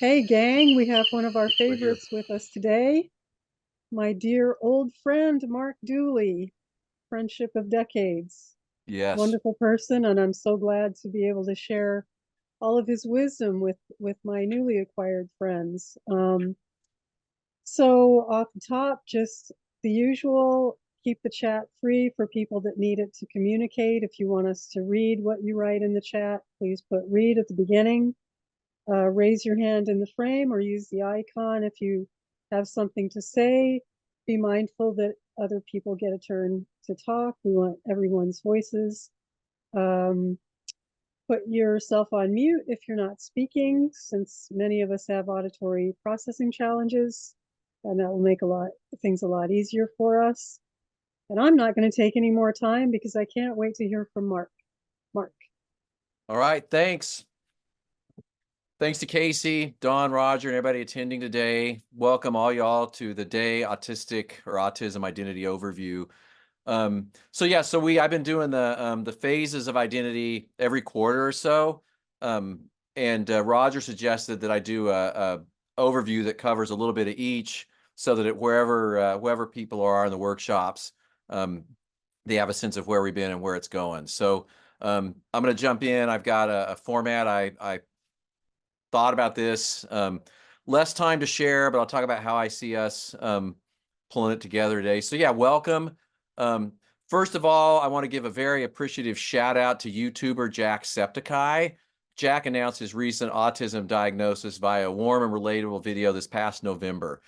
Hey, gang, we have one of our We're here. favorites with us today. My dear old friend, Mark Dooley, friendship of decades. Yes. Wonderful person, and I'm so glad to be able to share all of his wisdom with my newly acquired friends. So, off the top, just the usual keep the chat free for people that need it to communicate. If you want us to read what you write in the chat, please put read at the beginning. Raise your hand in the frame or use the icon if you have something to say. Be mindful that other people get a turn to talk. We want everyone's voices. Um, put yourself on mute if you're not speaking, since many of us have auditory processing challenges, and that will make things a lot easier for us. And I'm not going to take any more time because I can't wait to hear from Mark. Mark. All right. Thanks. Thanks to Casey, Don, Roger, and everybody attending today. Welcome all y'all to the D.A.I.E Autistic or Autism Identity Overview. I've been doing the phases of identity every quarter or so. Roger suggested that I do a overview that covers a little bit of each, so that wherever people are in the workshops, they have a sense of where we've been and where it's going. So I'm going to jump in. I've got a format. I thought about this. Less time to share, but I'll talk about how I see us pulling it together today. So yeah, welcome. First of all, I want to give a very appreciative shout out to YouTuber Jack Septicai. Jack announced his recent autism diagnosis via a warm and relatable video this past November.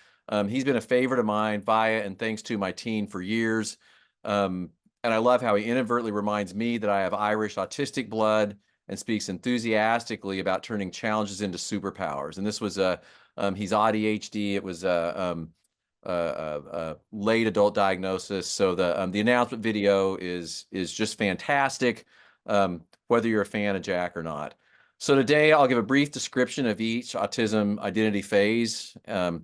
He's been a favorite of mine via and thanks to my team for years. And I love how he inadvertently reminds me that I have Irish autistic blood and speaks enthusiastically about turning challenges into superpowers. And this was he's ADHD. It was a late adult diagnosis. So the announcement video is just fantastic, whether you're a fan of Jack or not. So today I'll give a brief description of each autism identity phase I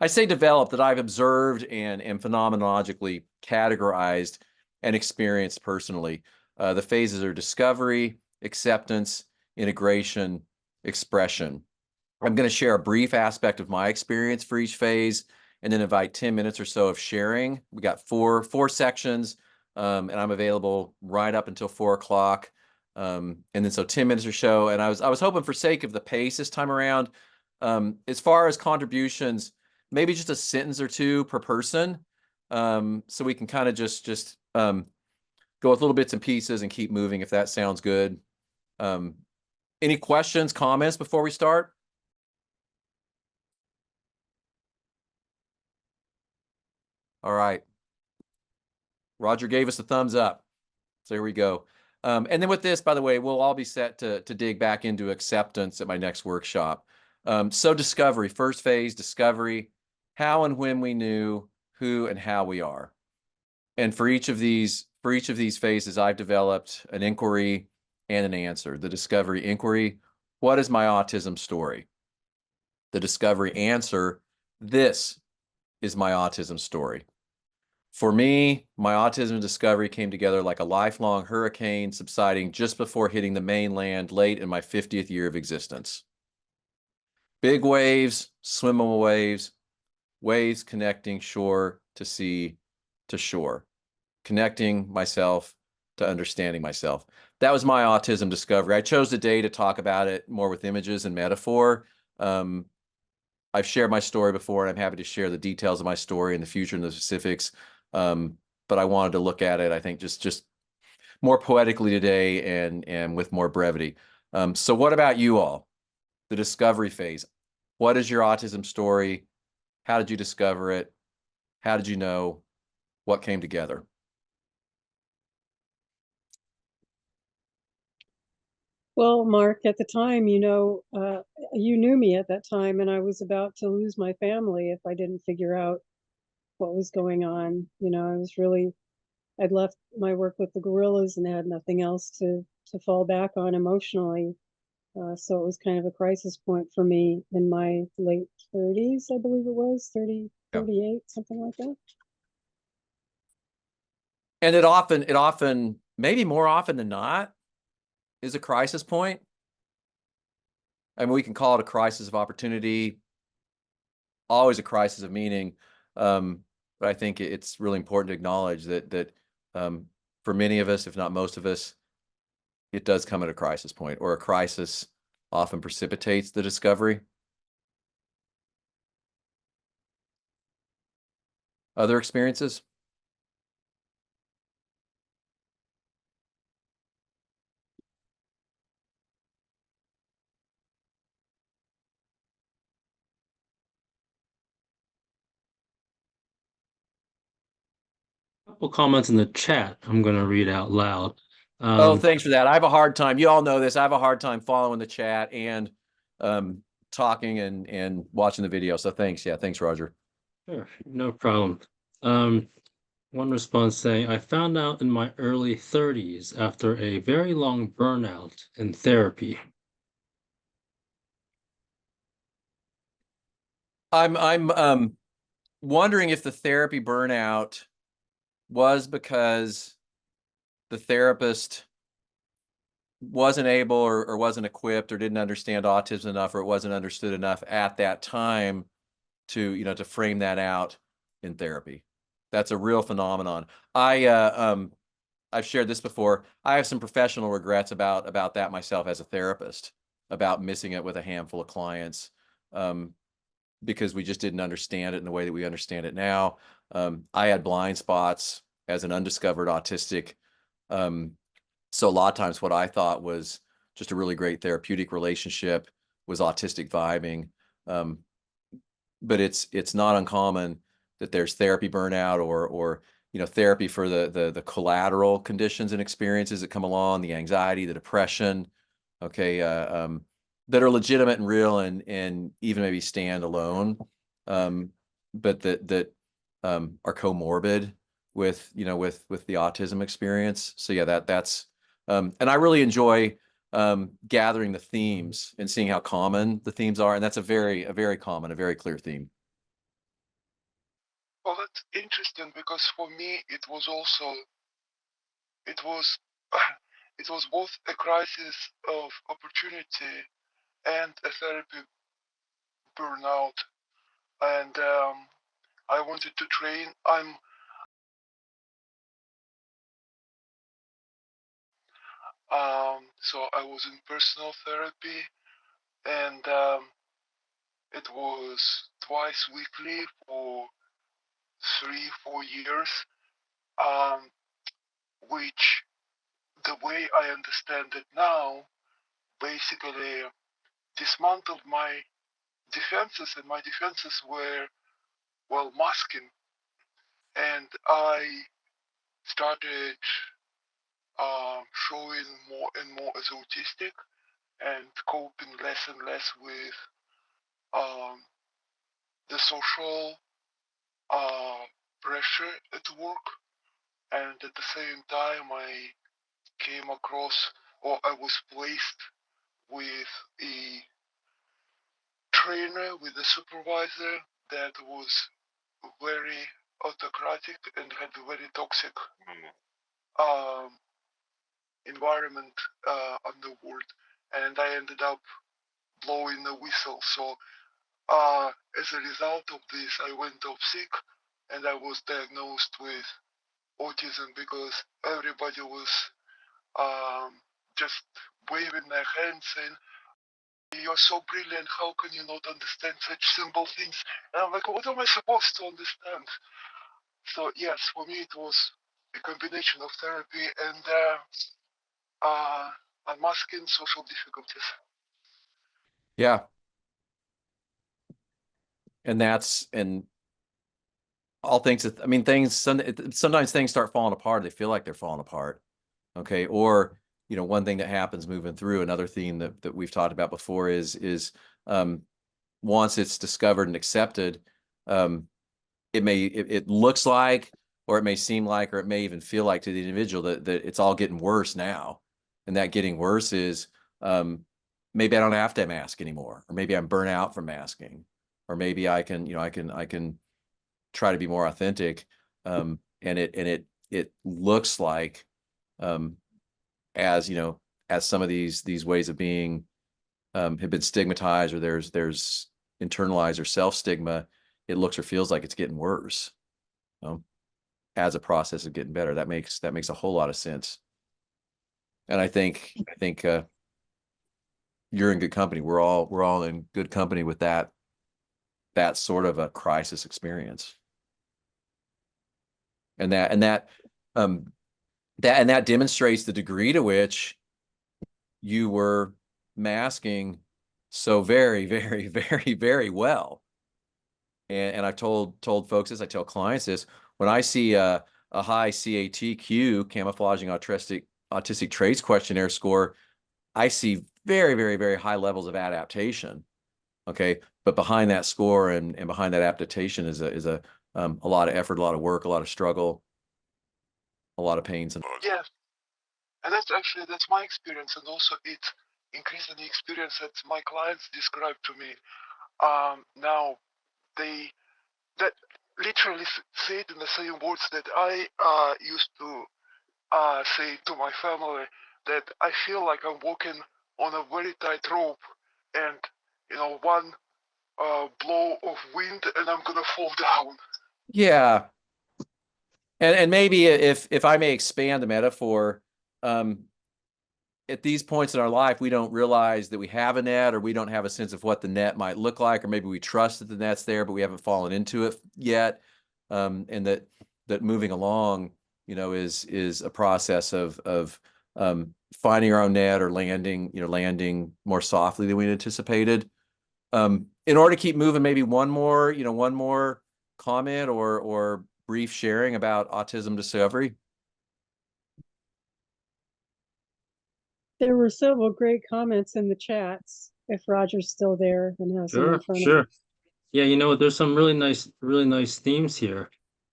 say developed, that I've observed and phenomenologically categorized and experienced personally. The phases are discovery, acceptance, integration, expression. I'm going to share a brief aspect of my experience for each phase and then invite 10 minutes or so of sharing. We got four sections, and I'm available right up until 4 o'clock. And then so 10 minutes or so. And I was hoping, for sake of the pace this time around, as far as contributions, maybe just a sentence or two per person, so we can kind of just go with little bits and pieces and keep moving, if that sounds good. Any questions, comments before we start? All right. Roger gave us a thumbs up. So here we go. And then with this, by the way, we'll all be set to dig back into acceptance at my next workshop. So discovery, first phase, discovery, how and when we knew who and how we are. And for each of these phases, I've developed an inquiry and an answer. The discovery inquiry: what is my autism story? The discovery answer: this is my autism story. For me, my autism discovery came together like a lifelong hurricane subsiding just before hitting the mainland late in my 50th year of existence. Big waves, swimmable waves, waves connecting shore to sea to shore, connecting myself to understanding myself. That was my autism discovery. I chose today to talk about it more with images and metaphor. I've shared my story before, and I'm happy to share the details of my story in the future and the specifics. But I wanted to look at it, I think, just more poetically today and with more brevity. So what about you all? The discovery phase. What is your autism story? How did you discover it? How did you know? What came together? Well, Mark, at the time, you knew me at that time, and I was about to lose my family if I didn't figure out what was going on. I'd left my work with the gorillas and had nothing else to fall back on emotionally. So it was kind of a crisis point for me in my late 30s, I believe it was, 30, Yeah. 38, something like that. And it often, maybe more often than not, is a crisis point. I mean, we can call it a crisis of opportunity, always a crisis of meaning. But I think it's really important to acknowledge that for many of us, if not most of us, it does come at a crisis point, or a crisis often precipitates the discovery. Other experiences? Couple comments in the chat I'm going to read out loud. Oh, thanks for that. I have a hard time. You all know this. I have a hard time following the chat and talking and watching the video. So thanks. Yeah, thanks, Roger. Sure, no problem. One response saying, I found out in my early 30s after a very long burnout in therapy. I'm wondering if the therapy burnout was because the therapist wasn't able or wasn't equipped or didn't understand autism enough, or it wasn't understood enough at that time to, to frame that out in therapy. That's a real phenomenon. I've shared this before. I have some professional regrets about that myself as a therapist, about missing it with a handful of clients, because we just didn't understand it in the way that we understand it now. I had blind spots as an undiscovered autistic. So a lot of times what I thought was just a really great therapeutic relationship was autistic vibing. But it's not uncommon that there's therapy burnout, or therapy for the collateral conditions and experiences that come along, the anxiety, the depression, okay, that are legitimate and real, and even maybe stand alone, but that are comorbid with with the autism experience. So yeah, that's and I really enjoy gathering the themes and seeing how common the themes are, and that's a very common, a very clear theme. Well, that's interesting because for me it was also it was it was both a crisis of opportunity and a therapy burnout, and I wanted to train. So I was in personal therapy, and it was twice weekly for 3-4 years, um, which the way I understand it now basically dismantled my defenses, and my defenses were, well, masking. And I started showing more and more as autistic and coping less and less with um, the social pressure at work. And at the same time, I came across, or I was placed with a trainer, with a supervisor that was very autocratic and had a very toxic um, environment on the world, and I ended up blowing the whistle. So as a result of this, I went off sick, and I was diagnosed with autism because everybody was just waving their hands saying, "You're so brilliant. How can you not understand such simple things?" And I'm like, "What am I supposed to understand?" So yes, for me it was a combination of therapy and unmasking social difficulties. Yeah. And all things, I mean, sometimes things start falling apart. They feel like they're falling apart. Okay. Or, one thing that happens moving through, another theme that we've talked about before is once it's discovered and accepted, it looks like, or it may seem like, or it may even feel like to the individual that it's all getting worse now. And that getting worse is, maybe I don't have to mask anymore, or maybe I'm burnt out from masking, or maybe I can try to be more authentic. And it looks like, as as some of these ways of being have been stigmatized, or there's internalized or self stigma, it looks or feels like it's getting worse. As a process of getting better, that makes a whole lot of sense. And I think you're in good company. We're all in good company with that sort of a crisis experience. And that demonstrates the degree to which you were masking so very, very, very, very well. And I've told folks this, I tell clients this, when I see a high CATQ, camouflaging autistic traits questionnaire score, I see very, very, very high levels of adaptation. Okay, but behind that score and behind that adaptation is a lot of effort, a lot of work, a lot of struggle, a lot of pains. Yes, and that's my experience, and also it increased the experience that my clients described to me. Now they that literally say it in the same words that I used to say to my family, that I feel like I'm walking on a very tight rope, and one blow of wind and I'm gonna fall down. Yeah, and maybe if I may expand the metaphor, at these points in our life, we don't realize that we have a net, or we don't have a sense of what the net might look like, or maybe we trust that the net's there, but we haven't fallen into it yet. And that moving along, is a process of finding our own net, or landing more softly than we anticipated. In order to keep moving, maybe one more comment or brief sharing about autism discovery. There were several great comments in the chats. If Roger's still there and has them in front of Sure. him. Yeah, there's some really nice themes here.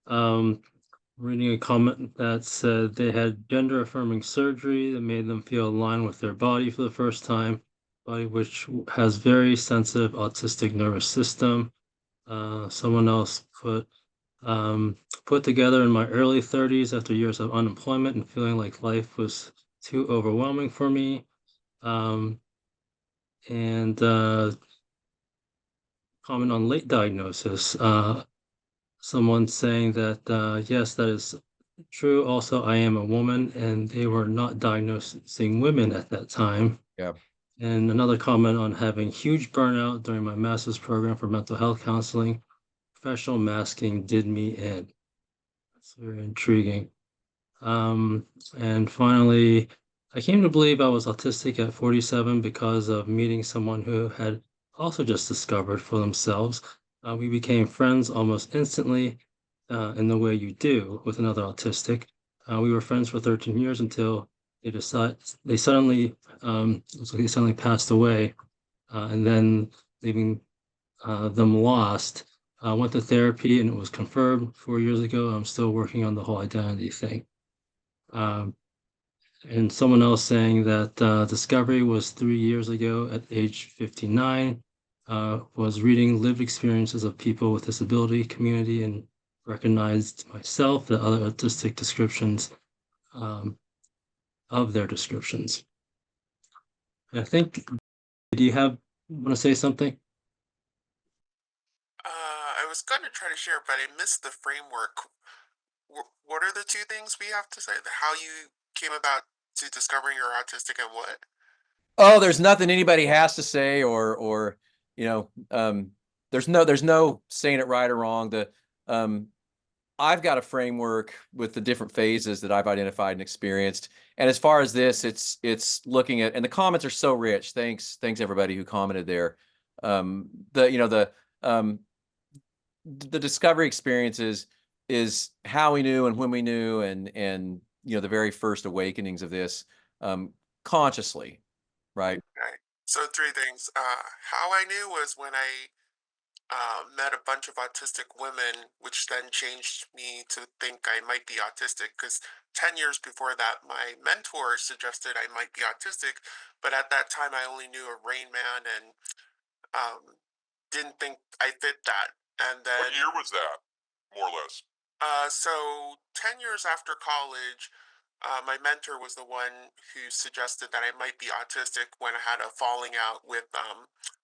Reading a comment that said they had gender affirming surgery that made them feel aligned with their body for the first time, body which has very sensitive autistic nervous system. Someone else put together in my early 30s after years of unemployment and feeling like life was too overwhelming for me. And comment on late diagnosis. Someone saying that, yes, that is true. Also, I am a woman, and they were not diagnosing women at that time. Yeah. And another comment on having huge burnout during my master's program for mental health counseling. Professional masking did me in. That's very intriguing. And finally, I came to believe I was autistic at 47 because of meeting someone who had also just discovered for themselves. We became friends almost instantly, in the way you do with another autistic. We were friends for 13 years until they suddenly passed away, and then leaving them lost. Went to therapy and it was confirmed 4 years ago. I'm still working on the whole identity thing. And someone else saying that discovery was 3 years ago at age 59, was reading lived experiences of people with disability community and recognized myself, the other autistic descriptions of their descriptions. I think, do you want to say something? I was going to try to share, but I missed the framework. What are the two things we have to say? How you came about to discovering you're autistic and what? Oh, there's nothing anybody has to say, or there's no saying it right or wrong. I've got a framework with the different phases that I've identified and experienced. And as far as this, it's looking at, and the comments are so rich. Thanks everybody who commented there. The discovery experiences is how we knew and when we knew, and the very first awakenings of this, consciously, right? Okay. So three things. How I knew was when I met a bunch of autistic women, which then changed me to think I might be autistic. Because 10 years before that, my mentor suggested I might be autistic, but at that time I only knew a Rain Man and didn't think I fit that. And then What year was that, more or less? So 10 years after college, my mentor was the one who suggested that I might be autistic when I had a falling out with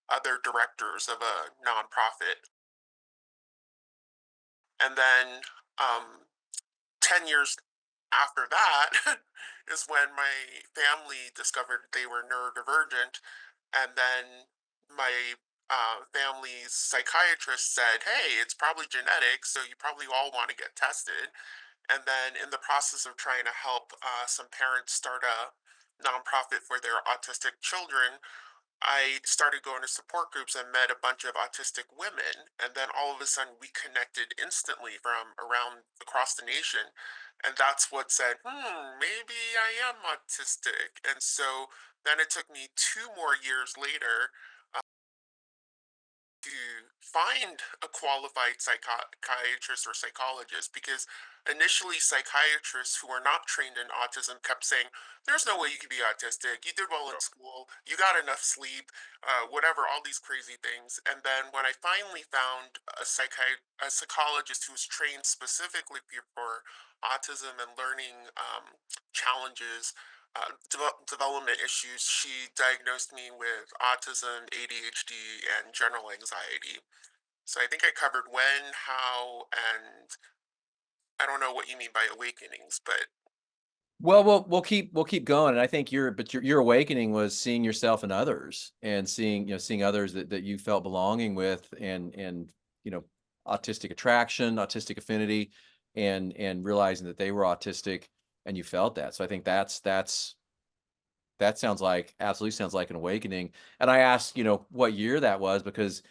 other directors of a nonprofit. And then 10 years after that is when my family discovered they were neurodivergent. And then my family's psychiatrist said, hey, it's probably genetic, so you probably all want to get tested. And then, in the process of trying to help some parents start a nonprofit for their autistic children, I started going to support groups and met a bunch of autistic women. And then all of a sudden, we connected instantly from around across the nation. And that's what said, maybe I am autistic. And so then it took me 2 more years later to find a qualified psychiatrist or psychologist, because initially psychiatrists who are not trained in autism kept saying there's no way you can be autistic, you did well in school, you got enough sleep, whatever, all these crazy things. And then when I finally found a psychologist who was trained specifically for autism and learning challenges, development issues, she diagnosed me with autism, ADHD, and general anxiety. So I think I covered when, how, and I don't know what you mean by awakenings, but Well, we'll keep going. And I think your awakening was seeing yourself in others and seeing others that you felt belonging with, and autistic attraction, autistic affinity, and realizing that they were autistic and you felt that. So I think that absolutely sounds like an awakening. And I asked, what year that was, because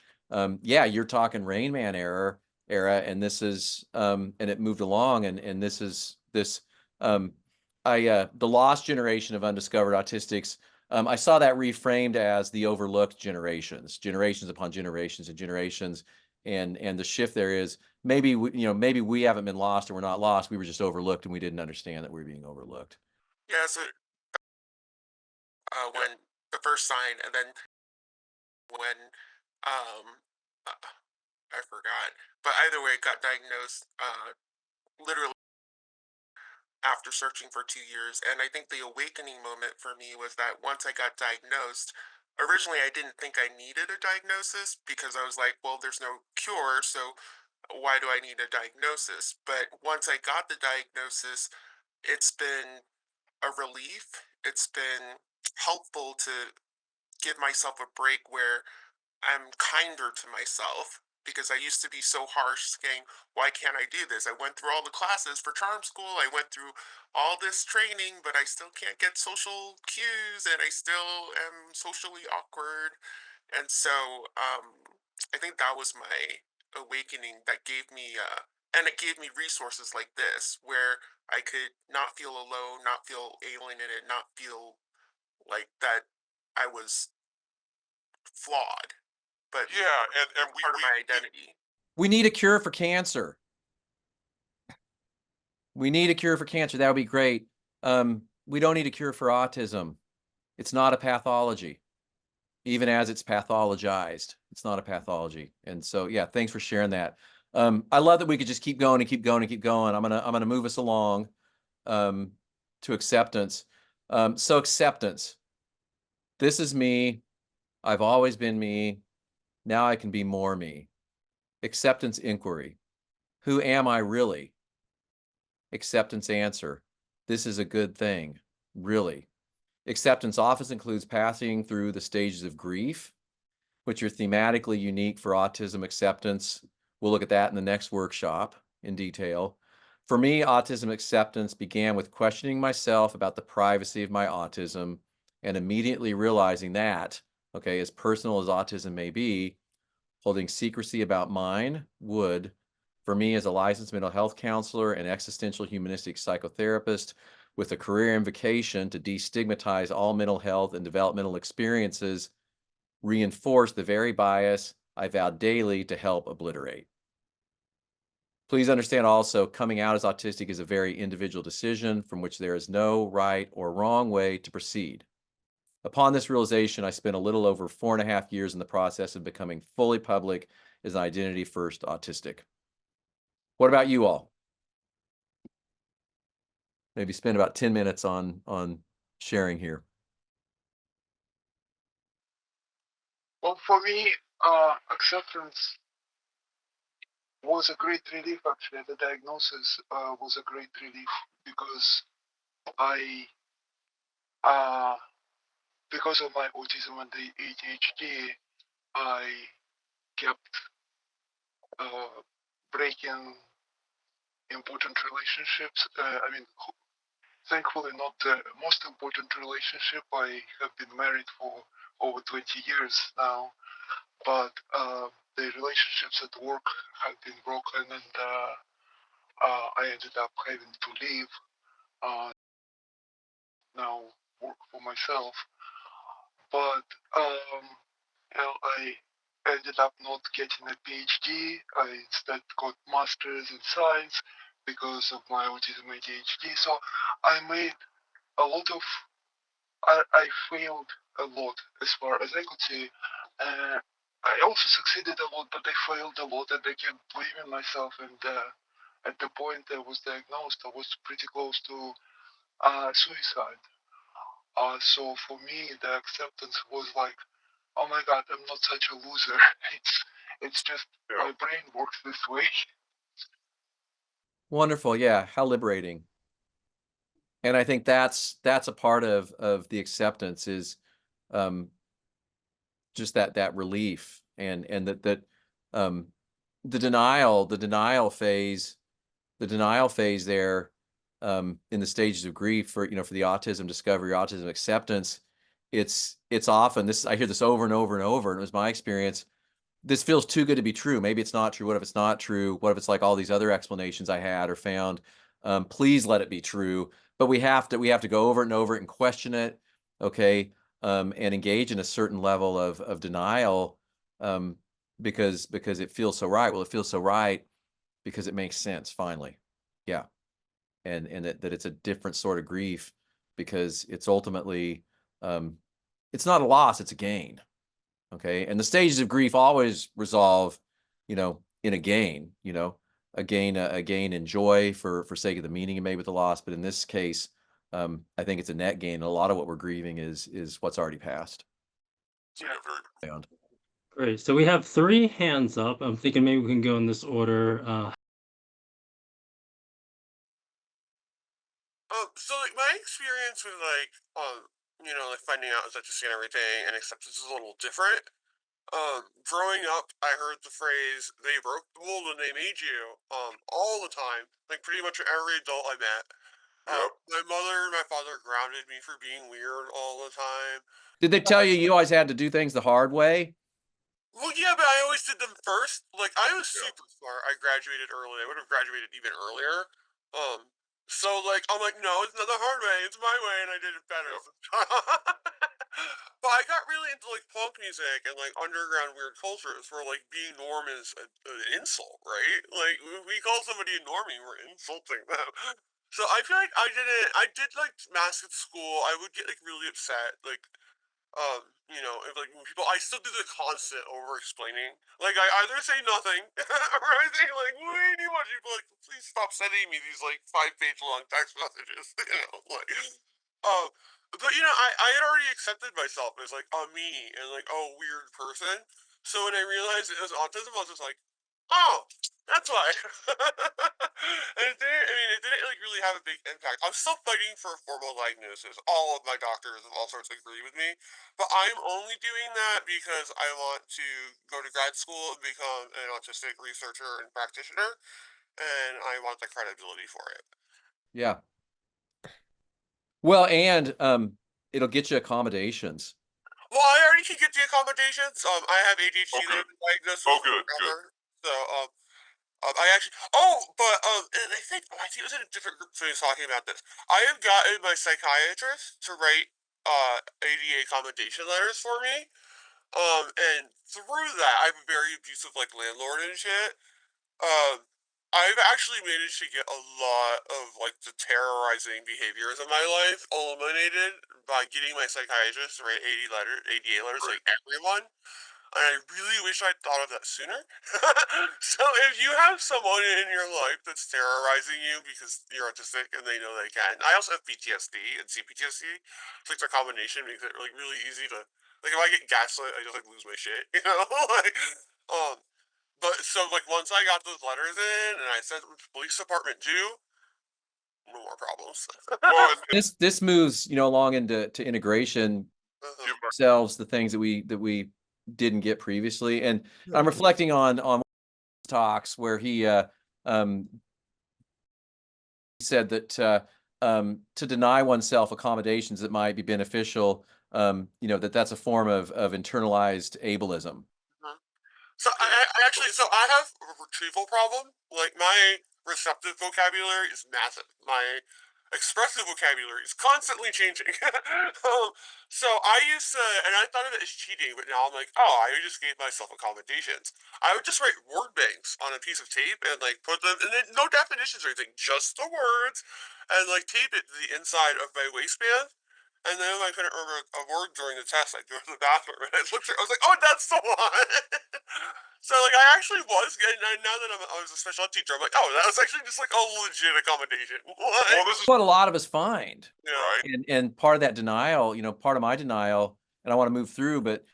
yeah, you're talking Rain Man era, and this is and it moved along, and this is this the lost generation of undiscovered autistics. I saw that reframed as the overlooked generations upon generations and generations. And the shift there is maybe we haven't been lost, or we're not lost. We were just overlooked, and we didn't understand that we were being overlooked. yeah, so when the first sign, and then when um, I forgot, but either way, got diagnosed literally after searching for 2 years. And I think the awakening moment for me was that once I got diagnosed, originally I didn't think I needed a diagnosis, because I was like, well, there's no cure, so why do I need a diagnosis? But once I got the diagnosis, it's been a relief. It's been helpful to give myself a break where I'm kinder to myself, because I used to be so harsh, saying, why can't I do this? I went through all the classes for charm school, I went through all this training, but I still can't get social cues, and I still am socially awkward. And so I think that was my awakening that gave me, and it gave me resources like this, where I could not feel alone, not feel alienated, not feel like that I was flawed, but Yeah, and part of my identity. We need a cure for cancer. We need a cure for cancer. That would be great. We don't need a cure for autism. It's not a pathology, even as it's pathologized. It's not a pathology. And so, yeah, thanks for sharing that. I love that we could just keep going and keep going and keep going. I'm gonna move us along to acceptance. So acceptance. This is me. I've always been me. Now I can be more me. Acceptance inquiry. Who am I really? Acceptance answer. This is a good thing, really. Acceptance often includes passing through the stages of grief, which are thematically unique for autism acceptance. We'll look at that in the next workshop in detail. For me, autism acceptance began with questioning myself about the privacy of my autism, and immediately realizing that, okay, as personal as autism may be, holding secrecy about mine would, for me as a licensed mental health counselor and existential humanistic psychotherapist with a career in vocation to destigmatize all mental health and developmental experiences, reinforce the very bias I vow daily to help obliterate. Please understand also, coming out as autistic is a very individual decision from which there is no right or wrong way to proceed. Upon this realization, I spent a little over 4.5 years in the process of becoming fully public as an identity-first autistic. What about you all? maybe spend about 10 minutes on sharing here. Well, for me, acceptance was a great relief. Actually, the diagnosis was a great relief because I, because of my autism and the ADHD, I kept breaking important relationships. I mean, thankfully, not the most important relationship. I have been married for over 20 years now, but the relationships at work have been broken, and I ended up having to leave. Now work for myself, but I ended up not getting a PhD. I instead got masters in science because of my autism ADHD. So I made a lot of, I failed a lot as far as I could see. I also succeeded a lot, but I failed a lot, and I kept blaming myself. And at the point I was diagnosed, I was pretty close to suicide. So for me, the acceptance was like, oh my God, I'm not such a loser. It's just my brain works this way. Wonderful. Yeah. How liberating. And I think that's a part of the acceptance is just that relief and that the denial phase there in the stages of grief for for the autism discovery, autism acceptance, it's often this, I hear this over and over and over, and it was my experience, this feels too good to be true. Maybe it's not true. What if it's not true? What if it's like all these other explanations I had or found? Please let it be true. But we have to go over it and over it and question it, okay, and engage in a certain level of denial because it feels so right. Well, it feels so right because it makes sense finally, yeah, and that it's a different sort of grief because it's ultimately it's not a loss, it's a gain. Okay. And the stages of grief always resolve, in a gain, a gain in joy for sake of the meaning you made with the loss. But in this case, I think it's a net gain. And a lot of what we're grieving is what's already passed. So, yeah, very Beyond. Great. So we have 3 hands up. I'm thinking maybe we can go in this order. So like my experience with like finding out such a and everything and acceptance is a little different. Growing up, I heard the phrase "they broke the mold and they made you" all the time, like pretty much every adult I met. My mother and my father grounded me for being weird all the time. Did they tell you always had to do things the hard way? Well, yeah, but I always did them first. Like, I was super smart. I graduated early. I would have graduated even earlier. Um, so like, I'm like, no, it's not the hard way. It's my way, and I did it better. But I got really into like punk music and like underground weird cultures where like being norm is an insult, right? Like, we call somebody a normie, we're insulting them. So I feel like I did like math at school. I would get like really upset, like if like when people, I still do the constant over explaining. Like I either say nothing or I say like way too much. People like, please stop sending me these like 5-page long text messages. Like, um, but I had already accepted myself as like a me and like a weird person. So when I realized it was autism, I was just like, oh, that's why. And it didn't like really have a big impact. I'm still fighting for a formal diagnosis. All of my doctors of all sorts agree with me. But I'm only doing that because I want to go to grad school and become an autistic researcher and practitioner, and I want the credibility for it. Yeah. Well, and it'll get you accommodations. Well, I already can get the accommodations. I have ADHD that I've been diagnosed with forever. So, I actually. Oh, but and I think it was in a different group that was talking about this. I have gotten my psychiatrist to write ADA accommodation letters for me. And through that, I'm a very abusive like landlord and shit. Um, I've actually managed to get a lot of like the terrorizing behaviors of my life eliminated by getting my psychiatrist to write ADA letters, like everyone. and I really wish I'd thought of that sooner. So if you have someone in your life that's terrorizing you because you're autistic and they know they can, I also have PTSD and CPTSD. So it's a combination makes it like really easy to like if I get gaslit, I just like lose my shit, you know. Like, um, but so like once I got those letters in and I sent them to the police department too, no more problems. Well, This moves, along into integration, selves the things that we didn't get previously. And I'm reflecting on talks where he said that to deny oneself accommodations that might be beneficial, that's a form of internalized ableism. So I actually, so I have a retrieval problem. Like my receptive vocabulary is massive. My expressive vocabulary is constantly changing. So I used to, and I thought of it as cheating, but now I'm like, oh, I just gave myself accommodations. I would just write word banks on a piece of tape and like put them, and then no definitions or anything, just the words, and like tape it to the inside of my waistband. And then I couldn't remember a word during the test. I'd go to the bathroom and I looked through. I was like, "Oh, that's the one." So like, I actually was good. And now that I was a special ed teacher, I'm like, "Oh, that was actually just like a legit accommodation." well, this is What a lot of us find, Yeah. and part of that denial, part of my denial, and I want to move through, but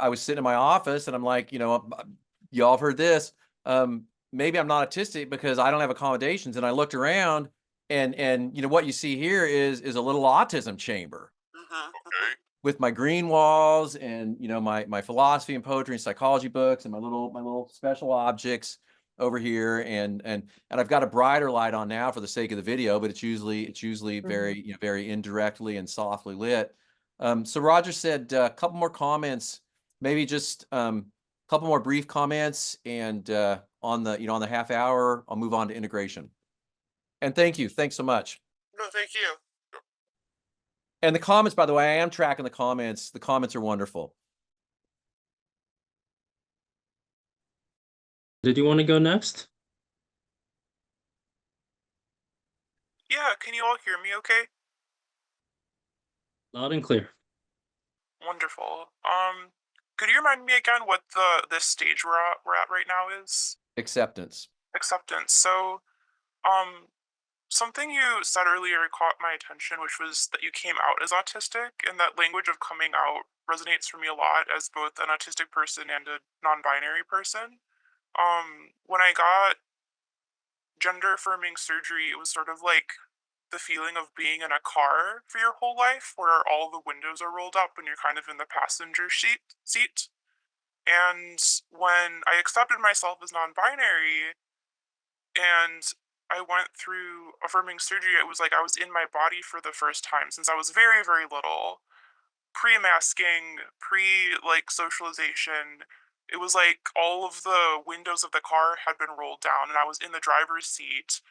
I was sitting in my office and I'm like, y'all have heard this. Maybe I'm not autistic because I don't have accommodations. And I looked around and what you see here is a little autism chamber Okay. with my green walls and my philosophy and poetry and psychology books and my little special objects over here, and I've got a brighter light on now for the sake of the video, but it's usually very very indirectly and softly lit. So Roger said a couple more comments, maybe just a couple more brief comments, and on the half hour I'll move on to integration. And thanks so much. No, thank you. And the comments, by the way, I am tracking the comments. The comments are wonderful. Did you want to go next? Yeah, can you all hear me okay? Loud and clear. Wonderful. Could you remind me again what this stage we're at right now is? Acceptance. Acceptance. So, something you said earlier caught my attention, which was that you came out as autistic, and that language of coming out resonates for me a lot as both an autistic person and a non-binary person. When I got gender affirming surgery, it was sort of like the feeling of being in a car for your whole life where all the windows are rolled up and you're kind of in the passenger seat. And when I accepted myself as non-binary and I went through affirming surgery, it was like I was in my body for the first time since I was very, very little. Pre-masking, like socialization. It was like all of the windows of the car had been rolled down and I was in the driver's seat,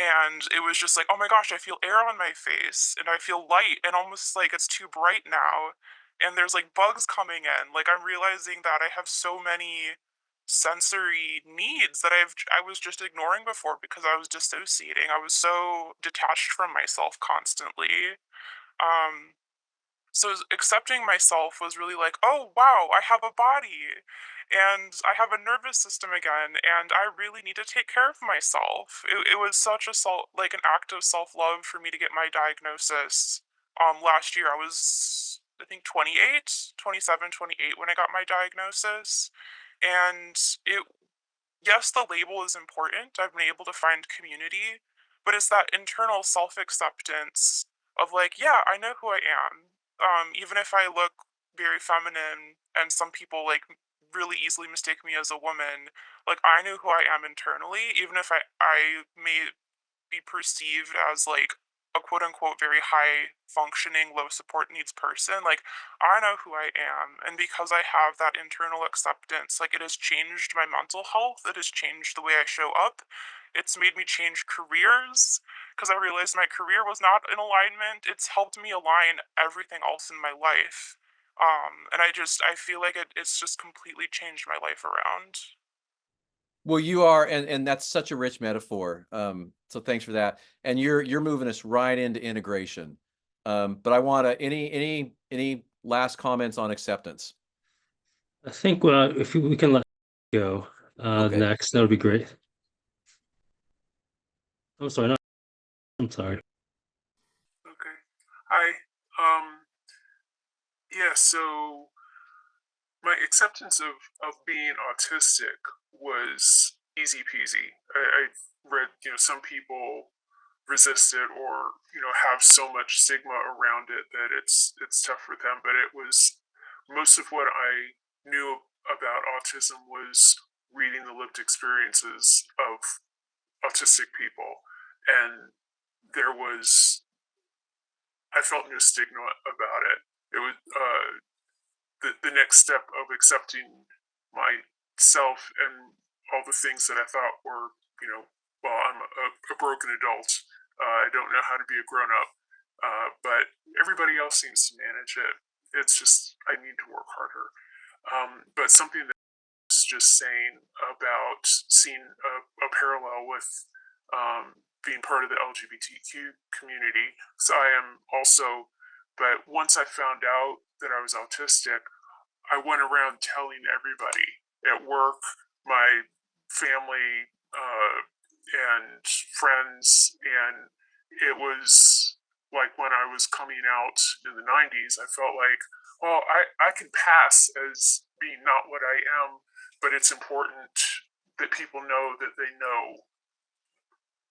and it was just like, oh my gosh, I feel air on my face and I feel light and almost like it's too bright now. And there's like bugs coming in. Like I'm realizing that I have so many sensory needs that I was just ignoring before because I was dissociating. I was so detached from myself constantly. Um so accepting myself was really like, oh wow, I have a body and I have a nervous system again, and I really need to take care of myself. It was such a like an act of self-love for me to get my diagnosis. Last year I was, I think, 28, 27, 28 when I got my diagnosis. And it yes, the label is important. I've been able to find community, but it's that internal self acceptance of like, yeah, I know who I am. Even if I look very feminine and some people like really easily mistake me as a woman, like I know who I am internally, even if I may be perceived as like a quote unquote very high functioning, low support needs person. Like, I know who I am. And because I have that internal acceptance, like, it has changed my mental health. It has changed the way I show up. It's made me change careers because I realized my career was not in alignment. It's helped me align everything else in my life. And I feel like it's just completely changed my life around. Well, you are, and that's such a rich metaphor. So thanks for that. And you're moving us right into integration. But I want to any last comments on acceptance? I think if we can let go Okay. next, that would be great. I'm sorry, I'm sorry. Okay. Hi. Yeah, so my acceptance of being autistic was easy peasy. I read, some people resist it or, have so much stigma around it that it's tough for them. But it was most of what I knew about autism was reading the lived experiences of autistic people. And there was, I felt no stigma about it. It was, the next step of accepting myself and all the things that I thought were, well, I'm a broken adult. I don't know how to be a grown up, but everybody else seems to manage it. It's just, I need to work harder. But something that I was just saying about seeing a parallel with being part of the LGBTQ community. So I am also, but once I found out that I was autistic, I went around telling everybody at work, my family, and friends, and it was like when I was coming out in the 90s, I felt like, well, I can pass as being not what I am, but it's important that people know that they know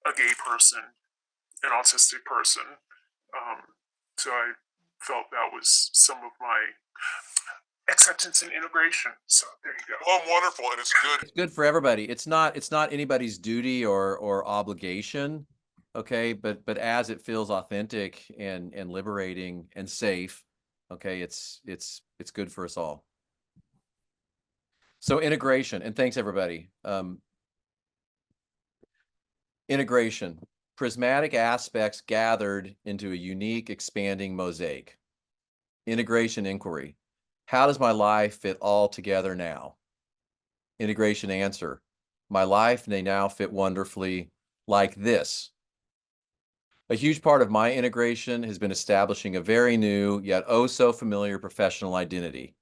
a gay person, an autistic person. So I felt that was some of my acceptance and integration. So there you go. Well, wonderful, and it's good. It's good for everybody. It's not anybody's duty or obligation. Okay, but as it feels authentic and liberating and safe, okay, it's good for us all. So integration, and thanks everybody. Integration, prismatic aspects gathered into a unique, expanding mosaic. Integration inquiry, how does my life fit all together now? Integration answer, my life may now fit wonderfully like this. A huge part of my integration has been establishing a very new, yet oh so familiar professional identity.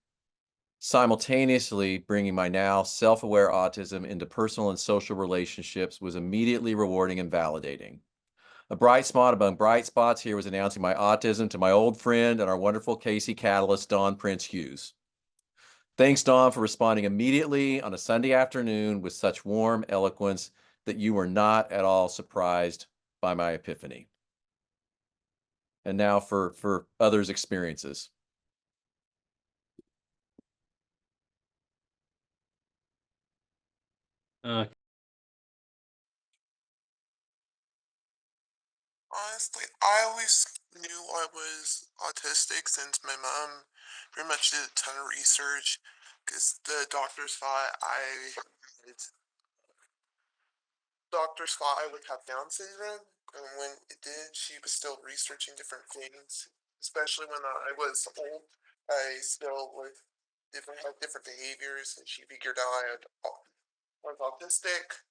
Simultaneously, bringing my now self-aware autism into personal and social relationships was immediately rewarding and validating. A bright spot among bright spots here was announcing my autism to my old friend and our wonderful CASY catalyst, Dawn Prince Hughes. Thanks, Dawn, for responding immediately on a Sunday afternoon with such warm eloquence that you were not at all surprised by my epiphany. And now for others' experiences. Honestly, I always knew I was autistic since my mom pretty much did a ton of research because the doctors thought I would have Down syndrome, and when it did, she was still researching different things. Especially when I was old, I still had different behaviors, and she figured out I was autistic.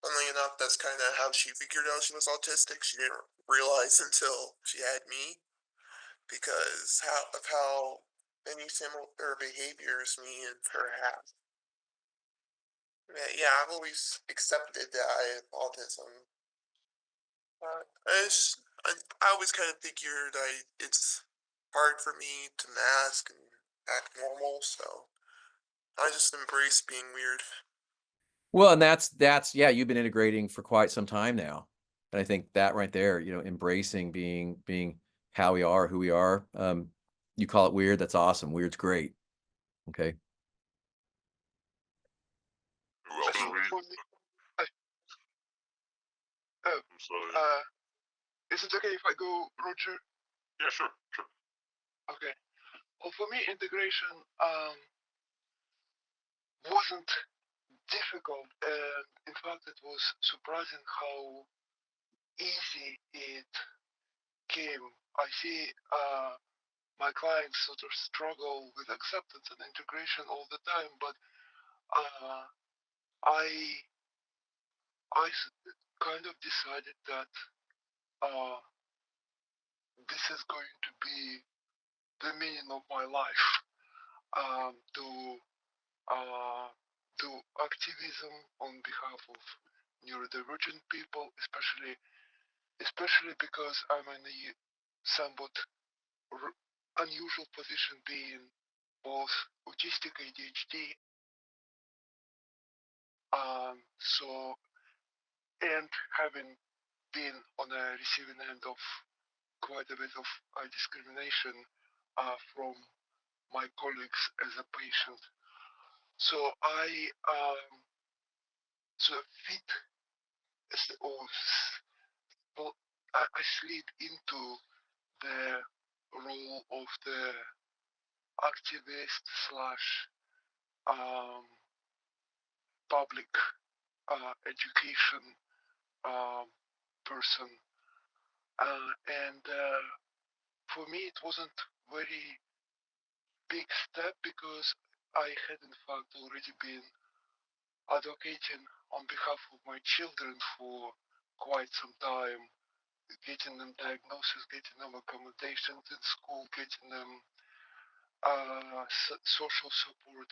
Funnily enough, that's kind of how she figured out she was autistic. She didn't realize until she had me because of how many similar behaviors me and her have. Yeah, I've always accepted that I have autism. I, just, I always kind of figured it's hard for me to mask and act normal, so I just embrace being weird. Well, and that's yeah, you've been integrating for quite some time now. And I think that right there, embracing being how we are, who we are. You call it weird, that's awesome. Weird's great. Okay. Who else think read? for me, I'm sorry. is it okay if I go, Roger? Yeah, sure. Okay. Well, for me, integration wasn't difficult, and in fact, it was surprising how easy it came. I see my clients sort of struggle with acceptance and integration all the time, but I kind of decided that this is going to be the meaning of my life, to do activism on behalf of neurodivergent people, especially because I'm in a somewhat unusual position, being both autistic ADHD, so and having been on the receiving end of quite a bit of discrimination from my colleagues as a patient. So I fit or well, I slid into the role of the activist slash public education person, and for me it wasn't very big step because I had in fact already been advocating on behalf of my children for quite some time, getting them diagnosis, getting them accommodations in school, getting them social support,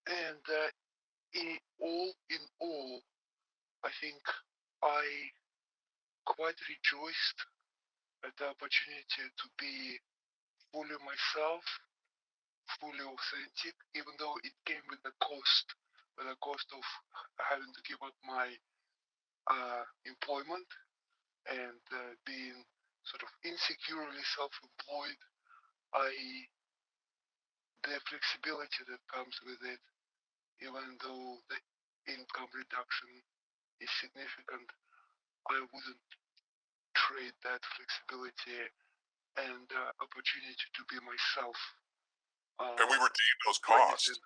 and in all, I think I quite rejoiced at the opportunity to be fully myself, fully authentic, even though it came with a cost of having to give up my employment and being sort of insecurely self-employed. The flexibility that comes with it, even though the income reduction is significant, I wouldn't trade that flexibility and opportunity to be myself. And we redeem those for costs. anything.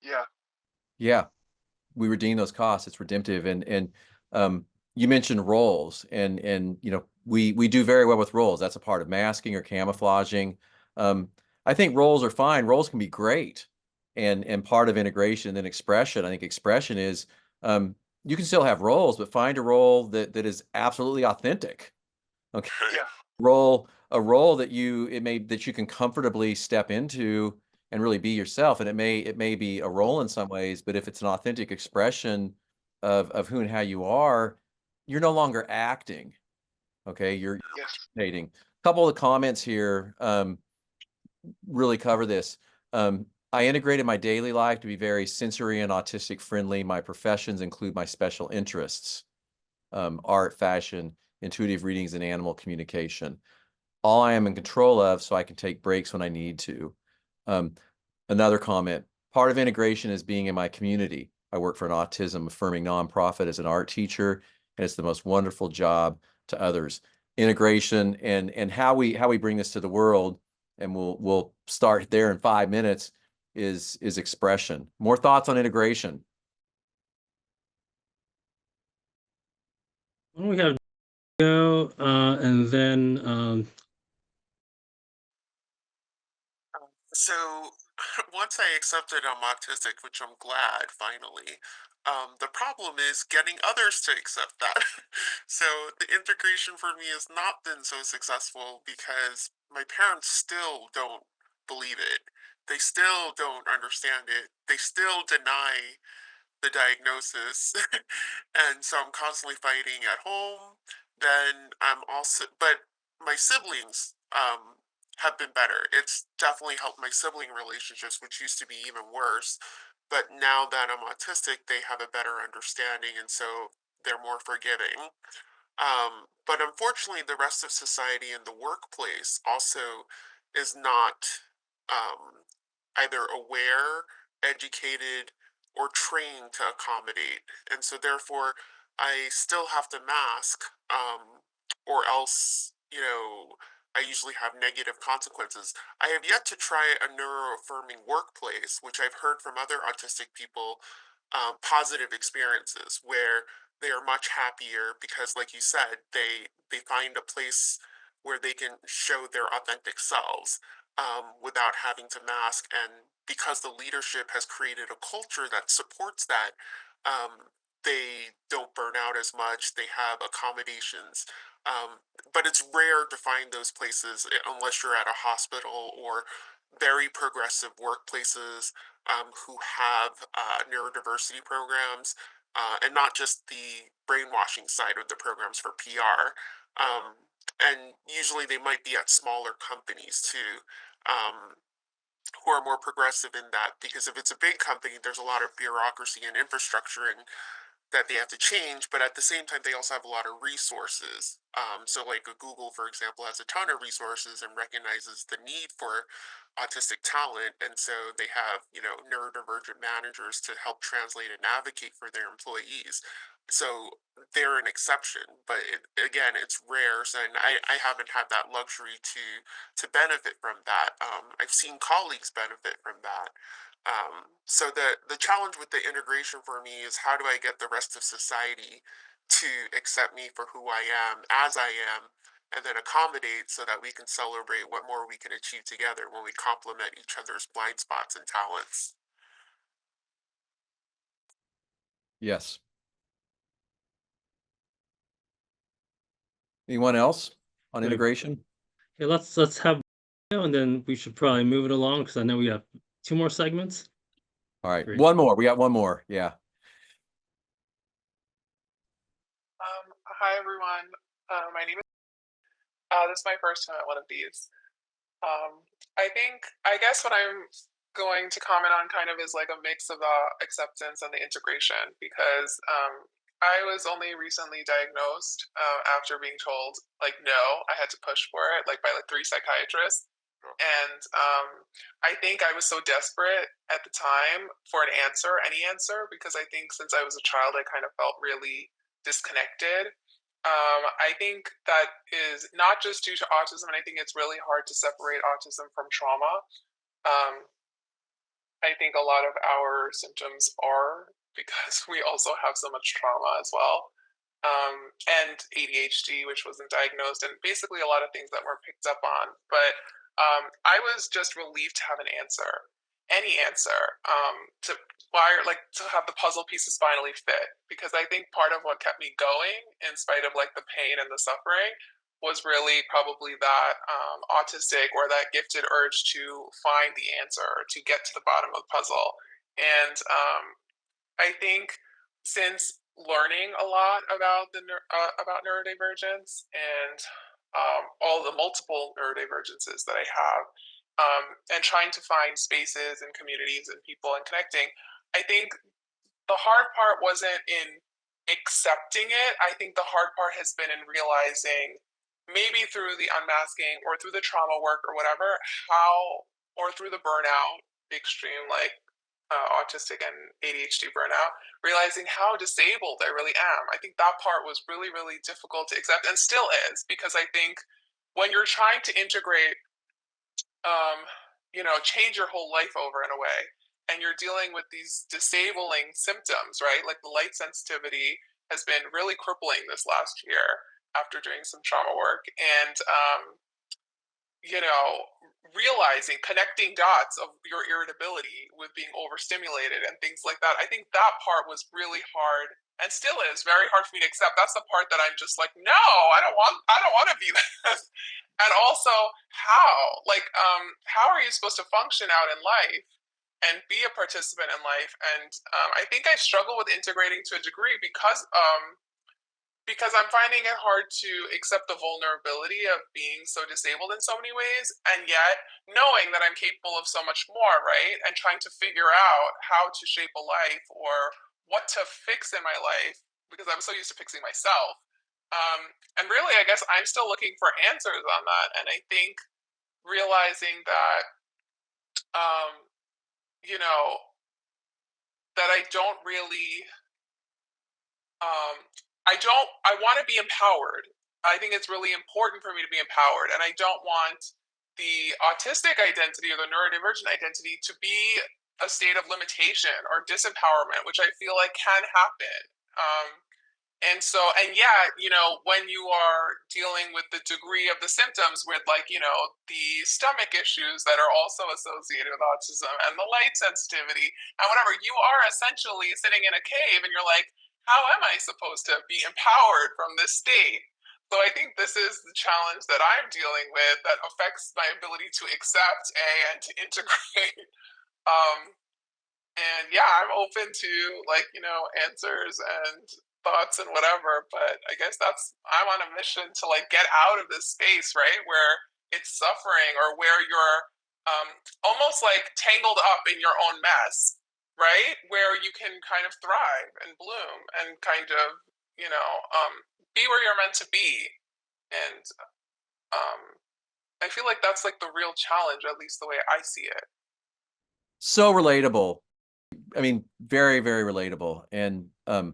Yeah. Yeah, we redeem those costs. It's redemptive. And you mentioned roles, and you know, we do very well with roles. That's a part of masking or camouflaging. I think roles are fine. Roles can be great, and part of integration and then expression. I think expression is you can still have roles, but find a role that is absolutely authentic. Okay. Yeah. A role that you can comfortably step into and really be yourself. And it may be a role in some ways, but if it's an authentic expression of who and how you are, you're no longer acting. Okay, you're Yes. participating. A couple of the comments here really cover this. I integrated my daily life to be very sensory and autistic friendly. My professions include my special interests, art, fashion, intuitive readings, and animal communication. All I am in control of, so I can take breaks when I need to. Another comment, part of integration is being in my community. I work for an autism affirming nonprofit as an art teacher, and it's the most wonderful job to others. Integration and how we bring this to the world, and we'll start there in 5 minutes, is expression. More thoughts on integration? We have go and then So once I accepted I'm autistic, which I'm glad finally, the problem is getting others to accept that. So the integration for me has not been so successful because my parents still don't believe it. They still don't understand it. They still deny the diagnosis. And so I'm constantly fighting at home. Then I'm also, but my siblings have been better. It's definitely helped my sibling relationships, which used to be even worse. But now that I'm autistic, they have a better understanding, and so they're more forgiving. But unfortunately, the rest of society and the workplace also is not either aware, educated, or trained to accommodate. And so, therefore, I still have to mask, or else, I usually have negative consequences. I have yet to try a neuroaffirming workplace, which I've heard from other autistic people, positive experiences where they are much happier because, like you said, they find a place where they can show their authentic selves, without having to mask, and because the leadership has created a culture that supports that, they don't burn out as much. They have accommodations, but it's rare to find those places unless you're at a hospital or very progressive workplaces who have neurodiversity programs, and not just the brainwashing side of the programs for PR. And usually they might be at smaller companies too, who are more progressive in that, because if it's a big company, there's a lot of bureaucracy and infrastructure and that they have to change, but at the same time, they also have a lot of resources. So like a Google, for example, has a ton of resources and recognizes the need for autistic talent. And so they have, neurodivergent managers to help translate and advocate for their employees. So they're an exception, but again, it's rare. So, and I haven't had that luxury to benefit from that. I've seen colleagues benefit from that. So the challenge with the integration for me is, how do I get the rest of society to accept me for who I am, as I am, and then accommodate so that we can celebrate what more we can achieve together when we complement each other's blind spots and talents. Yes. Anyone else on Good. integration? Okay, let's have, and then we should probably move it along because I know we have 2 more segments. All right, Great. one more. We got one more. Yeah. Hi everyone. My name is. This is my first time at one of these. I guess what I'm going to comment on kind of is like a mix of the acceptance and the integration, because I was only recently diagnosed after being told like no, I had to push for it like by like 3 psychiatrists. And I think I was so desperate at the time for an answer, any answer, because I think since I was a child, I kind of felt really disconnected. I think that is not just due to autism, and I think it's really hard to separate autism from trauma. Um, I think a lot of our symptoms are because we also have so much trauma as well. And ADHD, which wasn't diagnosed, and basically a lot of things that weren't picked up on. But I was just relieved to have an answer, any answer, to wire, like to have the puzzle pieces finally fit. Because I think part of what kept me going, in spite of like the pain and the suffering, was really probably that autistic or that gifted urge to find the answer, to get to the bottom of the puzzle. And I think since learning a lot about about neurodivergence and all the multiple neurodivergences that I have, and trying to find spaces and communities and people and connecting, I think the hard part wasn't in accepting it. I think the hard part has been in realizing, maybe through the unmasking or through the trauma work or whatever, how, or through the burnout, the extreme like autistic and ADHD burnout, realizing how disabled I really am. I think that part was really, really difficult to accept, and still is, because I think when you're trying to integrate, change your whole life over in a way, and you're dealing with these disabling symptoms, right? Like the light sensitivity has been really crippling this last year after doing some trauma work. And realizing, connecting dots of your irritability with being overstimulated and things like that. I think that part was really hard, and still is very hard for me to accept. That's the part that I'm just like, no, I don't want to be this. And also, how are you supposed to function out in life and be a participant in life? And I think I struggle with integrating to a degree because I'm finding it hard to accept the vulnerability of being so disabled in so many ways, and yet knowing that I'm capable of so much more, right? And trying to figure out how to shape a life or what to fix in my life, because I'm so used to fixing myself. And really, I guess I'm still looking for answers on that. And I think realizing that, um, that I don't really I want to be empowered. I think it's really important for me to be empowered, and I don't want the autistic identity or the neurodivergent identity to be a state of limitation or disempowerment, which I feel like can happen. Um, when you are dealing with the degree of the symptoms with the stomach issues that are also associated with autism and the light sensitivity and whatever, you are essentially sitting in a cave and you're like, how am I supposed to be empowered from this state? So I think this is the challenge that I'm dealing with that affects my ability to accept and to integrate. Um, and yeah, I'm open to like, answers and thoughts and whatever, but I guess I'm on a mission to like get out of this space, right? Where it's suffering or where you're almost like tangled up in your own mess, right? Where you can kind of thrive and bloom and kind of, be where you're meant to be. And I feel like that's like the real challenge, at least the way I see it. So relatable. I mean, very, very relatable. And I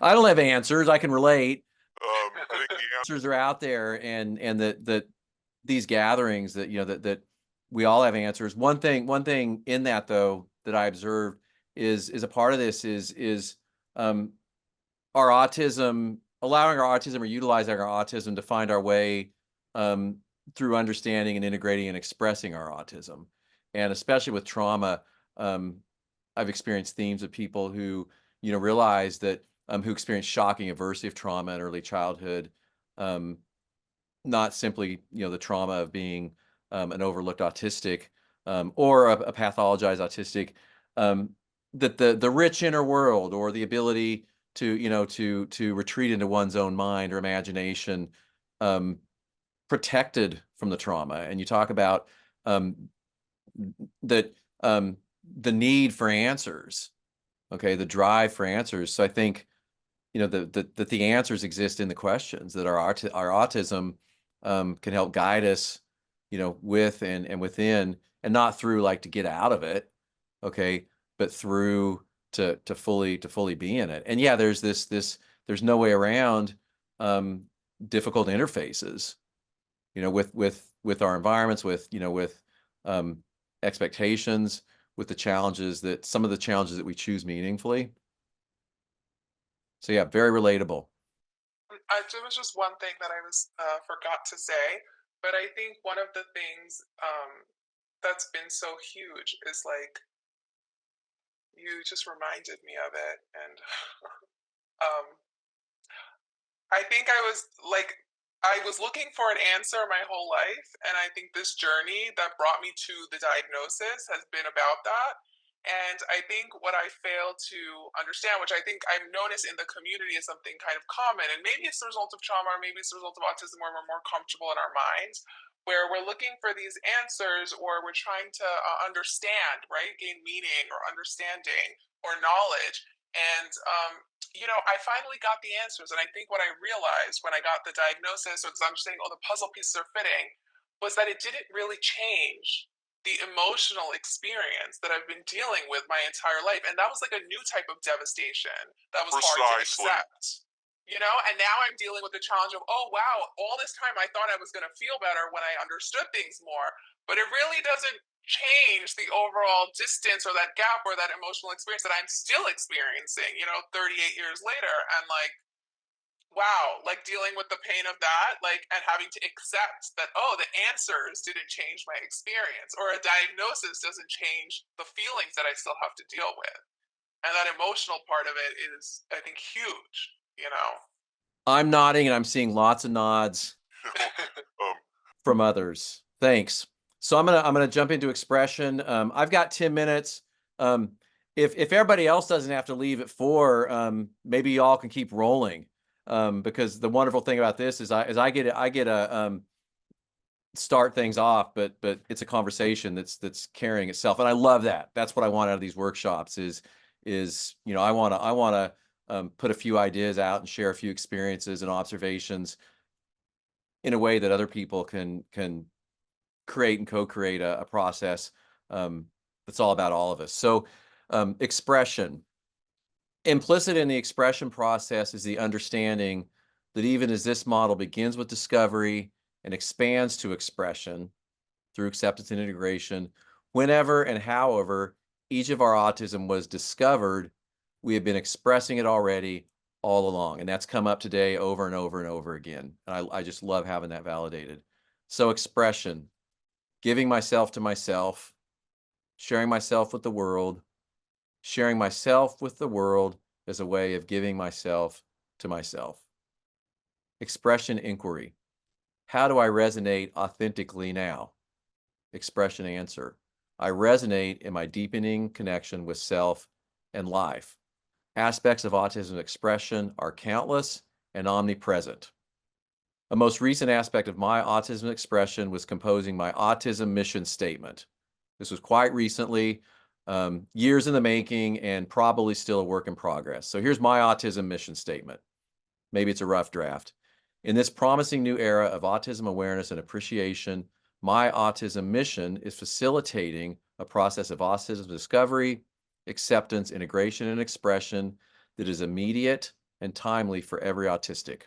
don't have answers. I can relate. I think the Answers are out there, and that these gatherings that that we all have answers. One thing in that though that I observed is a part of this is our autism, allowing our autism or utilizing our autism to find our way through understanding and integrating and expressing our autism. And especially with trauma, I've experienced themes of people who, realize that, who experience shocking adversity of trauma in early childhood, not simply, the trauma of being an overlooked autistic or a pathologized autistic, that the rich inner world or the ability to, to retreat into one's own mind or imagination, protected from the trauma. And you talk about that the need for answers, okay, the drive for answers. So I think that the answers exist in the questions, that our autism can help guide us, with and within, and not through like to get out of it, okay, but through to fully be in it. And yeah, there's there's no way around difficult interfaces, with our environments, with with expectations, with the challenges some of the challenges that we choose meaningfully. So yeah, very relatable. There was just one thing that I was forgot to say, but I think one of the things that's been so huge is like you just reminded me of it, and um, I think I was looking for an answer my whole life, and I think this journey that brought me to the diagnosis has been about that. And I think what I failed to understand, which I think I've noticed in the community is something kind of common, and maybe it's the result of trauma, or maybe it's the result of autism where we're more comfortable in our minds, where we're looking for these answers or we're trying to understand, right? Gain meaning or understanding or knowledge. And I finally got the answers. And I think what I realized when I got the diagnosis or this understanding, oh, the puzzle pieces are fitting, was that it didn't really change the emotional experience that I've been dealing with my entire life. And that was like a new type of devastation that was hard to Precisely. accept. And now I'm dealing with the challenge of, oh, wow, all this time I thought I was going to feel better when I understood things more, but it really doesn't change the overall distance or that gap or that emotional experience that I'm still experiencing, 38 years later. And like, wow, like dealing with the pain of that, like, and having to accept that, oh, the answers didn't change my experience, or a diagnosis doesn't change the feelings that I still have to deal with. And that emotional part of it is, I think, huge. I'm nodding and I'm seeing lots of nods from others. Thanks. So I'm gonna jump into expression. I've got 10 minutes. If everybody else doesn't have to leave at 4, maybe y'all can keep rolling. Because the wonderful thing about this is I get a start things off, but it's a conversation that's carrying itself, and I love that. That's what I want out of these workshops. Is I want to put a few ideas out and share a few experiences and observations in a way that other people can create and co-create a process that's all about all of us. So expression. Implicit in the expression process is the understanding that even as this model begins with discovery and expands to expression through acceptance and integration, whenever and however each of our autism was discovered, we have been expressing it already all along. And that's come up today over and over and over again. And I just love having that validated. So expression, giving myself to myself, sharing myself with the world, sharing myself with the world as a way of giving myself to myself. Expression inquiry. How do I resonate authentically now? Expression answer. I resonate in my deepening connection with self and life. Aspects of autism expression are countless and omnipresent. A most recent aspect of my autism expression was composing my autism mission statement. This was quite recently, years in the making, and probably still a work in progress. So here's my autism mission statement. Maybe it's a rough draft. In this promising new era of autism awareness and appreciation, my autism mission is facilitating a process of autism discovery, acceptance, integration, and expression that is immediate and timely for every autistic.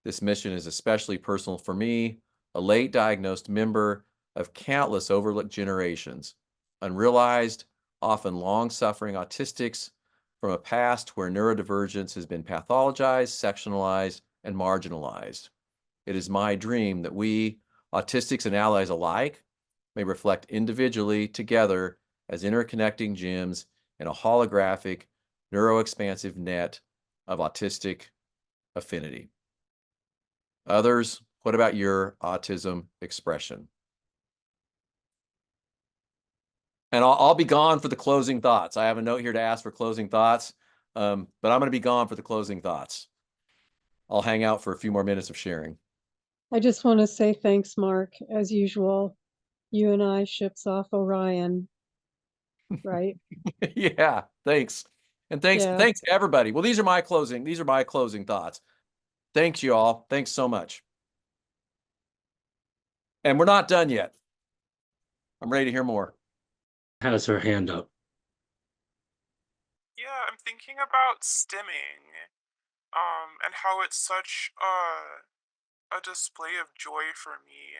This mission is especially personal for me, a late diagnosed member of countless overlooked generations, unrealized, often long-suffering autistics from a past where neurodivergence has been pathologized, sectionalized, and marginalized. It is my dream that we, autistics and allies alike, may reflect individually together as interconnecting gems in a holographic, neuroexpansive net of autistic affinity. Others, what about your autism expression? And I'll be gone for the closing thoughts. I have a note here to ask for closing thoughts, but I'm going to be gone for the closing thoughts. I'll hang out for a few more minutes of sharing. I just want to say thanks, Mark. As usual, you and I ships off Orion, right? Yeah, thanks. And thanks to everybody. Well, these are my closing thoughts. Thanks you all. Thanks so much. And we're not done yet. I'm ready to hear more. Has her hand up. Yeah, I'm thinking about stimming, and how it's such a display of joy for me.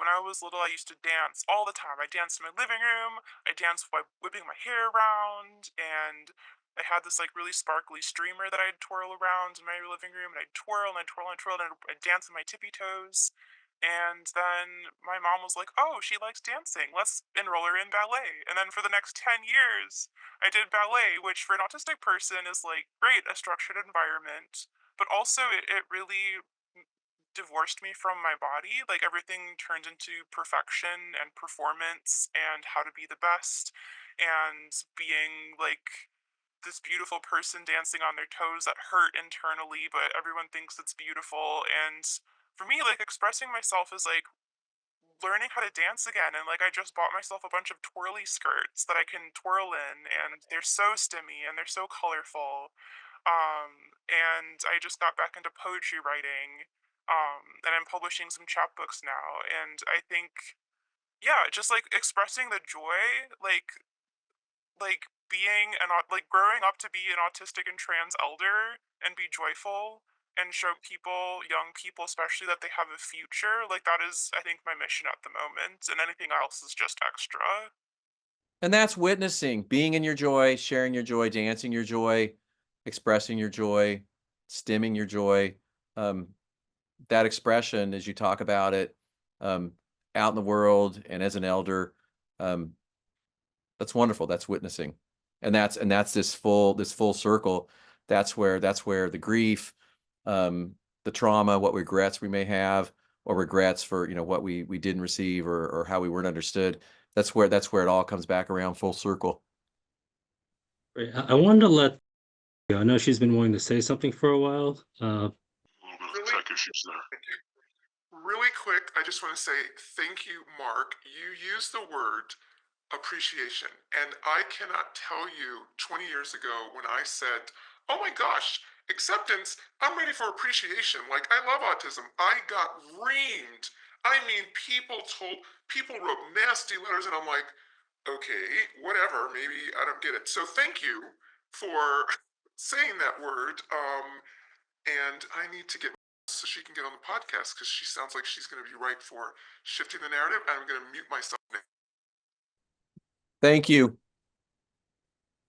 When I was little, I used to dance all the time. I danced in my living room. I danced by whipping my hair around, and I had this like really sparkly streamer that I'd twirl around in my living room, and I'd twirl and I'd twirl and twirl, and I'd dance on my tippy toes. And then my mom was like, "Oh, she likes dancing. Let's enroll her in ballet." And then for the next 10 years, I did ballet, which for an autistic person is like great, a structured environment, but also it really divorced me from my body. Like everything turned into perfection and performance and how to be the best and being like this beautiful person dancing on their toes that hurt internally, but everyone thinks it's beautiful. And for me, like expressing myself is like learning how to dance again. And like I just bought myself a bunch of twirly skirts that I can twirl in, and they're so stimmy and they're so colorful. And I just got back into poetry writing, and I'm publishing some chapbooks now. And I think, yeah, just like expressing the joy, like being like growing up to be an autistic and trans elder and be joyful and show people, young people especially, that they have a future. Like that is, I think, my mission at the moment, and anything else is just extra. And that's witnessing, being in your joy, sharing your joy, dancing your joy, expressing your joy, stimming your joy. That expression, as you talk about it, out in the world and as an elder, that's wonderful. That's witnessing. And that's this full circle. That's where the grief, the trauma, what regrets we may have, or regrets for, what we didn't receive or how we weren't understood. That's where it all comes back around full circle. Great. I wanted to let I know she's been wanting to say something for a while. Really? Really quick, I just want to say thank you, Mark. You used the word appreciation. And I cannot tell you 20 years ago when I said, oh my gosh, acceptance, I'm ready for appreciation. Like, I love autism. I got reamed. I mean, people wrote nasty letters, and I'm like, okay, whatever, maybe I don't get it. So thank you for saying that word. And I need to get so she can get on the podcast because she sounds like she's going to be right for shifting the narrative. And I'm going to mute myself now. Thank you.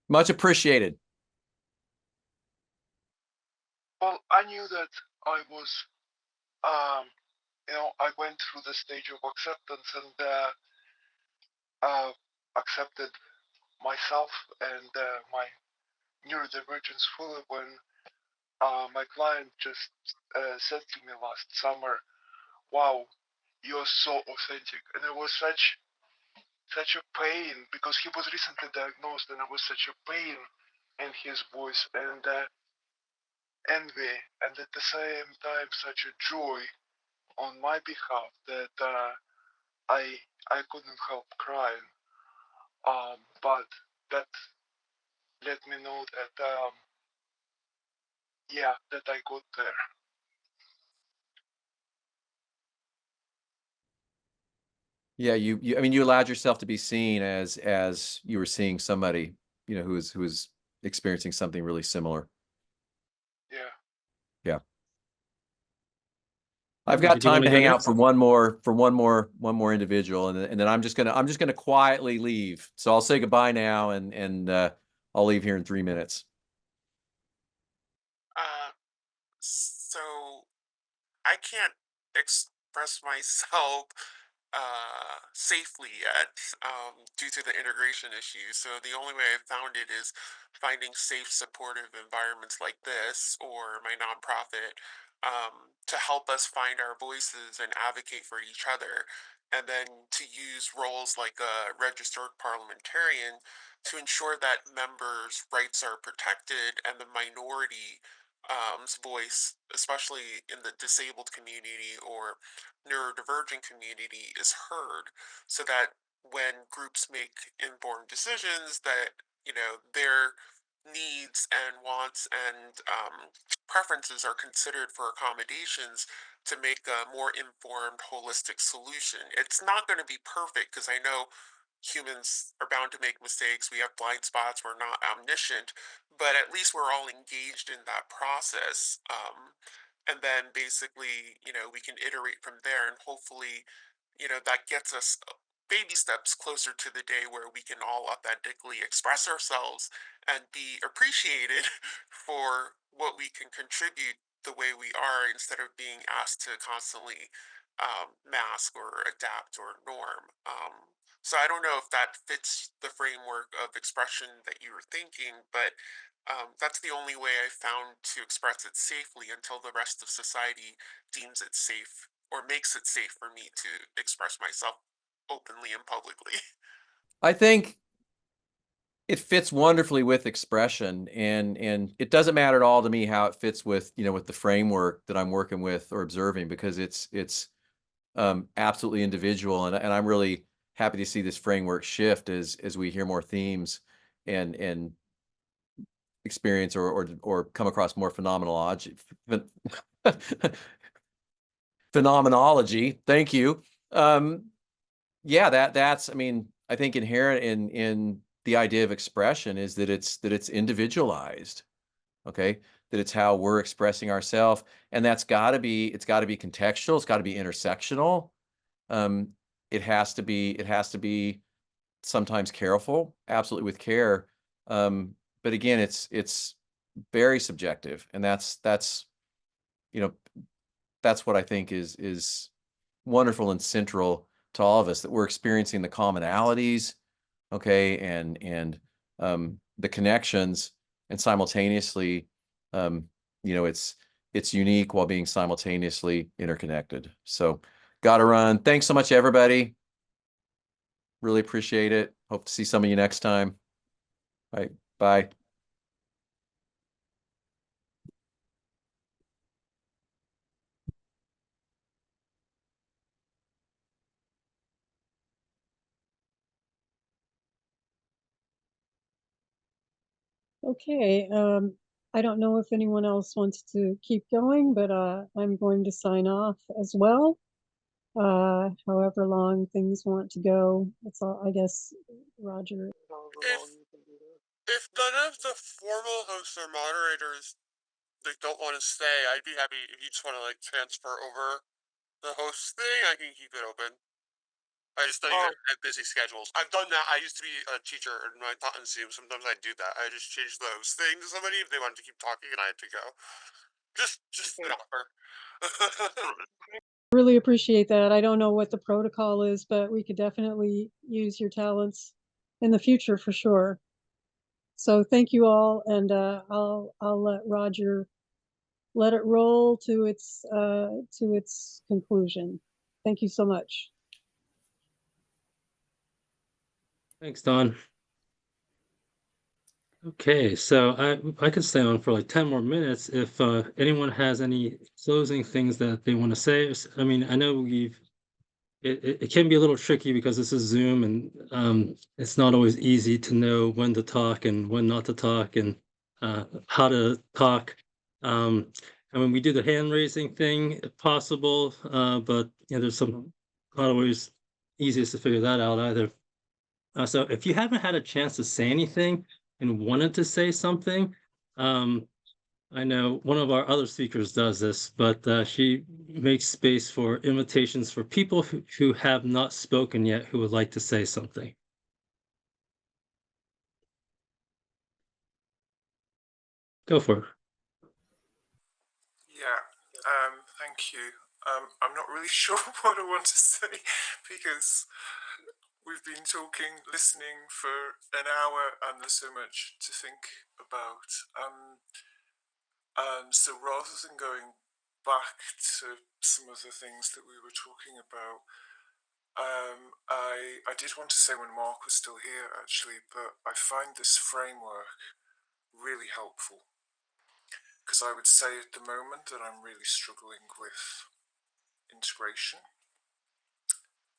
Much appreciated. Well, I knew that I was, I went through the stage of acceptance and accepted myself and my neurodivergence fully when my client just said to me last summer, "Wow, you're so authentic," and it was such a pain because he was recently diagnosed, and it was such a pain in his voice and envy, and at the same time such a joy on my behalf that I couldn't help crying. But that let me know that yeah, that I got there. Yeah, I mean, you allowed yourself to be seen as you were seeing somebody, who was experiencing something really similar. Yeah. Yeah. I've Did got you time wanna to go hang out next? for one more individual, and then I'm just gonna quietly leave. So I'll say goodbye now, and I'll leave here in 3 minutes. So I can't express myself safely yet due to the integration issue. So the only way I've found it is finding safe, supportive environments like this or my nonprofit to help us find our voices and advocate for each other. And then to use roles like a registered parliamentarian to ensure that members' rights are protected and the minority voice, especially in the disabled community or neurodivergent community, is heard, so that when groups make informed decisions, that their needs and wants and preferences are considered for accommodations to make a more informed holistic solution. It's not going to be perfect because I know humans are bound to make mistakes. We have blind spots. We're not omniscient, but at least we're all engaged in that process. And then basically, we can iterate from there, and hopefully, that gets us baby steps closer to the day where we can all authentically express ourselves and be appreciated for what we can contribute the way we are instead of being asked to constantly mask or adapt or norm. So I don't know if that fits the framework of expression that you were thinking, but that's the only way I found to express it safely until the rest of society deems it safe or makes it safe for me to express myself openly and publicly. I think it fits wonderfully with expression, and it doesn't matter at all to me how it fits with with the framework that I'm working with or observing, because it's absolutely individual, and I'm really happy to see this framework shift as we hear more themes and experience or come across more phenomenology. Thank you. Yeah, that's, I mean, I think inherent in the idea of expression is that it's individualized. Okay, that it's how we're expressing ourselves, and it's got to be contextual. It's got to be intersectional. Um, it has to be sometimes careful, absolutely with care. But again, it's very subjective, and that's you know that's what I think is wonderful and central to all of us, that we're experiencing the commonalities, okay, and the connections, and simultaneously, it's unique while being simultaneously interconnected. So, gotta run. Thanks so much, everybody. Really appreciate it. Hope to see some of you next time. All right, bye. Okay, I don't know if anyone else wants to keep going, but I'm going to sign off as well. However long things want to go. That's all, I guess, Roger. If none of the formal hosts or moderators don't want to stay, I'd be happy if you just want to transfer over the host thing. I can keep it open. I just know you guys have busy schedules. I've done that. I used to be a teacher and I taught in Zoom. Sometimes I do that. I just change the host thing to somebody if they wanted to keep talking and I had to go. Just an offer. Really appreciate that. I don't know what the protocol is, but we could definitely use your talents in the future for sure. So thank you all, and I'll let Roger let it roll to its conclusion. Thank you so much. Thanks, Don. Okay, so I could stay on for like 10 more minutes if anyone has any closing things that they want to say. I mean, I know it can be a little tricky because this is Zoom and it's not always easy to know when to talk and when not to talk and how to talk. And when we do the hand raising thing, if possible, but there's some not always easiest to figure that out either. So if you haven't had a chance to say anything and wanted to say something, I know one of our other speakers does this, but she makes space for invitations for people who have not spoken yet who would like to say something. Go for it. Yeah, thank you. I'm not really sure what I want to say because we've been talking, listening for an hour, and there's so much to think about. So rather than going back to some of the things that we were talking about, I did want to say when Mark was still here, actually, but I find this framework really helpful because I would say at the moment that I'm really struggling with integration.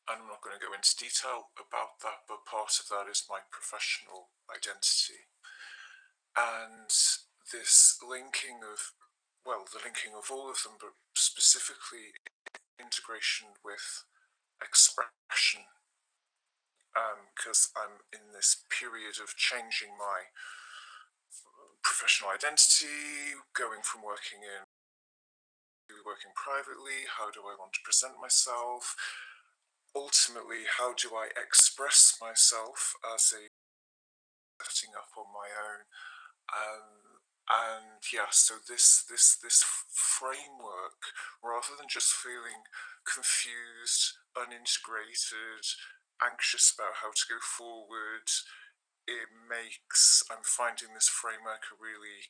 And I'm not going to go into detail about that, but part of that is my professional identity. And this linking of, well, the linking of all of them, but specifically integration with expression, because I'm in this period of changing my professional identity, going from working in to working privately. How do I want to present myself? Ultimately, how do I express myself as a setting up on my own? And yeah, so this framework, rather than just feeling confused, unintegrated, anxious about how to go forward, I'm finding this framework really,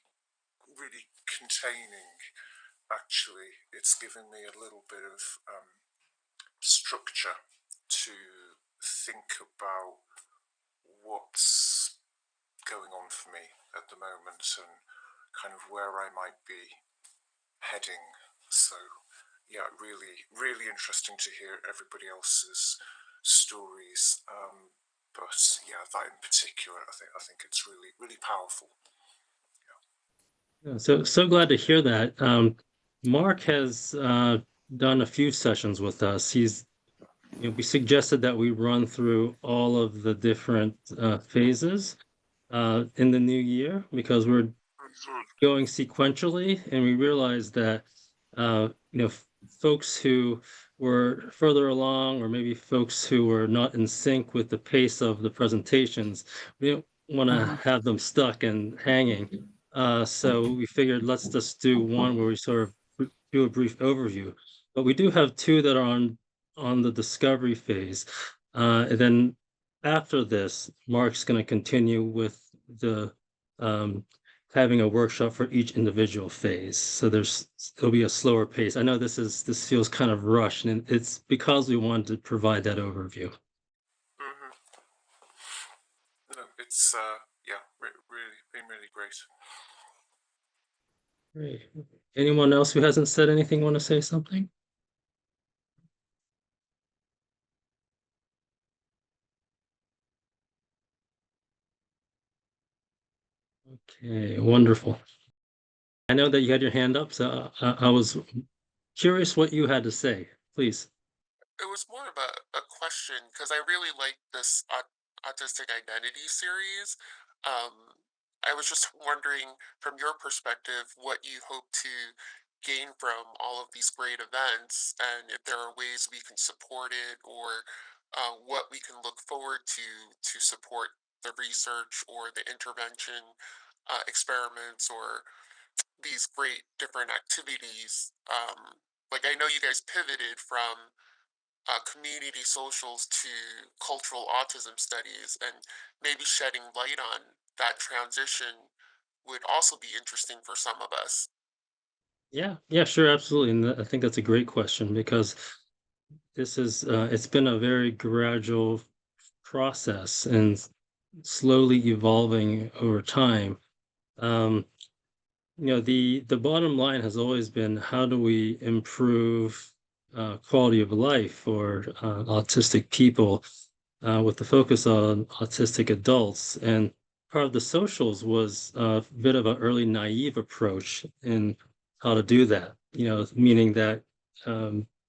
really containing. Actually, it's giving me a little bit of structure to think about what's going on for me at the moment and kind of where I might be heading. So yeah, really, really interesting to hear everybody else's stories. But yeah, that in particular, I think it's really, really powerful. Yeah, so glad to hear that. Mark has done a few sessions with us. We suggested that we run through all of the different phases in the new year because we're going sequentially, and we realized that folks who were further along, or maybe folks who were not in sync with the pace of the presentations, we don't want to have them stuck and hanging. So we figured let's just do one where we sort of do a brief overview. But we do have two that are on the discovery phase, and then after this, Mark's going to continue with the having a workshop for each individual phase. So it'll be a slower pace. I know this feels kind of rushed, and it's because we wanted to provide that overview. Mm-hmm. No, it's yeah, really been really great. Great. Anyone else who hasn't said anything want to say something? Okay, wonderful. I know that you had your hand up, so I was curious what you had to say. Please. It was more of a question because I really like this autistic identity series. I was just wondering, from your perspective, what you hope to gain from all of these great events, and if there are ways we can support it, or what we can look forward to support the research or the intervention experiments or these great different activities. Like I know you guys pivoted from community socials to cultural autism studies, and maybe shedding light on that transition would also be interesting for some of us. Yeah, sure, absolutely. And I think that's a great question because this is it's been a very gradual process and slowly evolving over time. Um, the bottom line has always been how do we improve quality of life for autistic people with the focus on autistic adults. And part of the socials was a bit of an early naive approach in how to do that, meaning that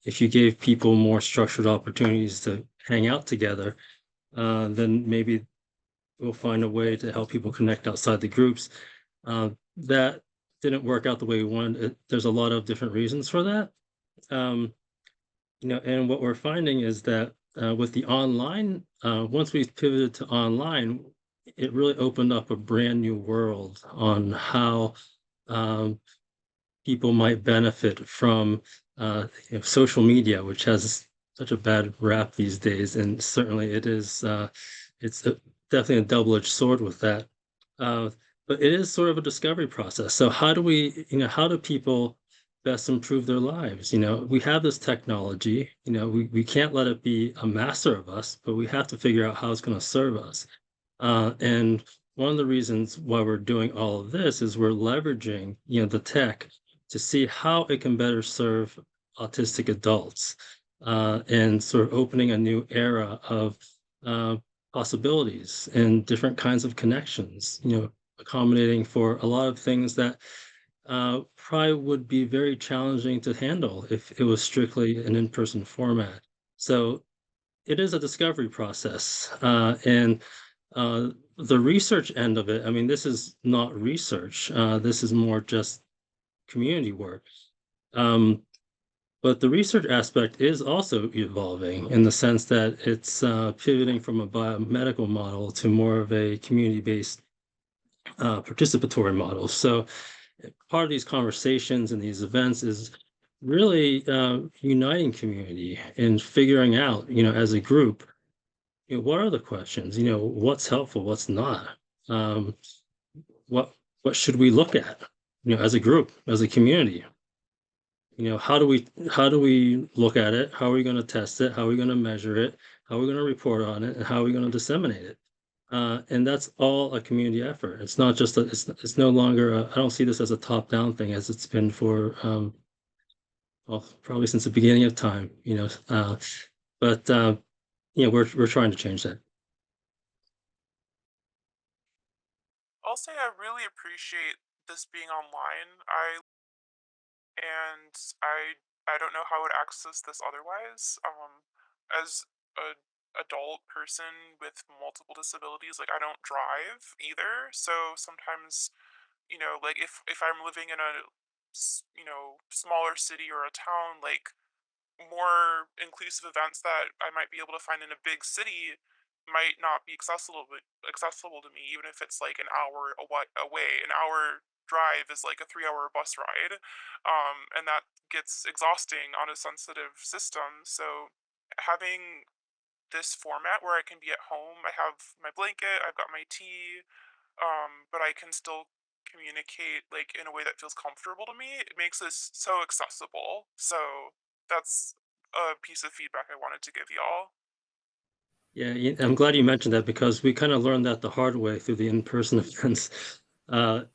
if you gave people more structured opportunities to hang out together, then maybe we'll find a way to help people connect outside the groups. That didn't work out the way we wanted. There's a lot of different reasons for that. Um, and what we're finding is that with the online, once we pivoted to online, it really opened up a brand new world on how um, people might benefit from social media, which has such a bad rap these days, and certainly it's definitely a double-edged sword with that. Uh, but it is sort of a discovery process. So how do people best improve their lives? We have this technology. We can't let it be a master of us, but we have to figure out how it's going to serve us. And one of the reasons why we're doing all of this is we're leveraging, the tech to see how it can better serve autistic adults, and sort of opening a new era of uh, possibilities and different kinds of connections, accommodating for a lot of things that probably would be very challenging to handle if it was strictly an in-person format. So it is a discovery process. And the research end of it, I mean, this is not research. This is more just community work. Um, but the research aspect is also evolving in the sense that it's pivoting from a biomedical model to more of a community-based participatory model. So part of these conversations and these events is really uniting community and figuring out, as a group, what are the questions? What's helpful, what's not? Um, what what should we look at? As a group, as a community. How do we look at it? How are we going to test it? How are we going to measure it? How are we going to report on it? And how are we going to disseminate it? And that's all a community effort. It's not just it's no longer I don't see this as a top-down thing as it's been for well, probably since the beginning of time. But we're trying to change that. I'll say I really appreciate this being online. I don't know how I would access this otherwise. As a adult person with multiple disabilities, like I don't drive either, so sometimes, like if I'm living in a smaller city or a town, like more inclusive events that I might be able to find in a big city might not be accessible to me, even if it's like an hour away. An hour drive is like a 3 hour bus ride, and that gets exhausting on a sensitive system. So having this format where I can be at home, I have my blanket, I've got my tea, but I can still communicate like in a way that feels comfortable to me. It makes this so accessible. So that's a piece of feedback I wanted to give y'all. Yeah, I'm glad you mentioned that because we kind of learned that the hard way through the in-person events. A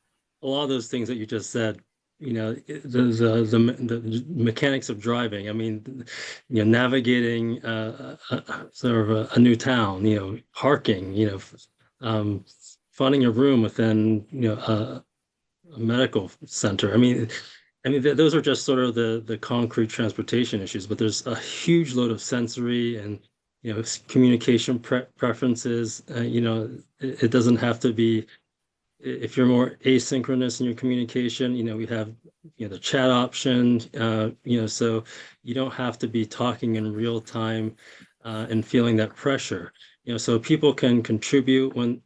lot of those things that you just said, the mechanics of driving. I mean, navigating sort of a new town, parking, um, finding a room within, a medical center. Those are just sort of the concrete transportation issues, but there's a huge load of sensory and communication preferences. It doesn't have to be if you're more asynchronous in your communication. We have the chat option. So you don't have to be talking in real time and feeling that pressure. So people can contribute when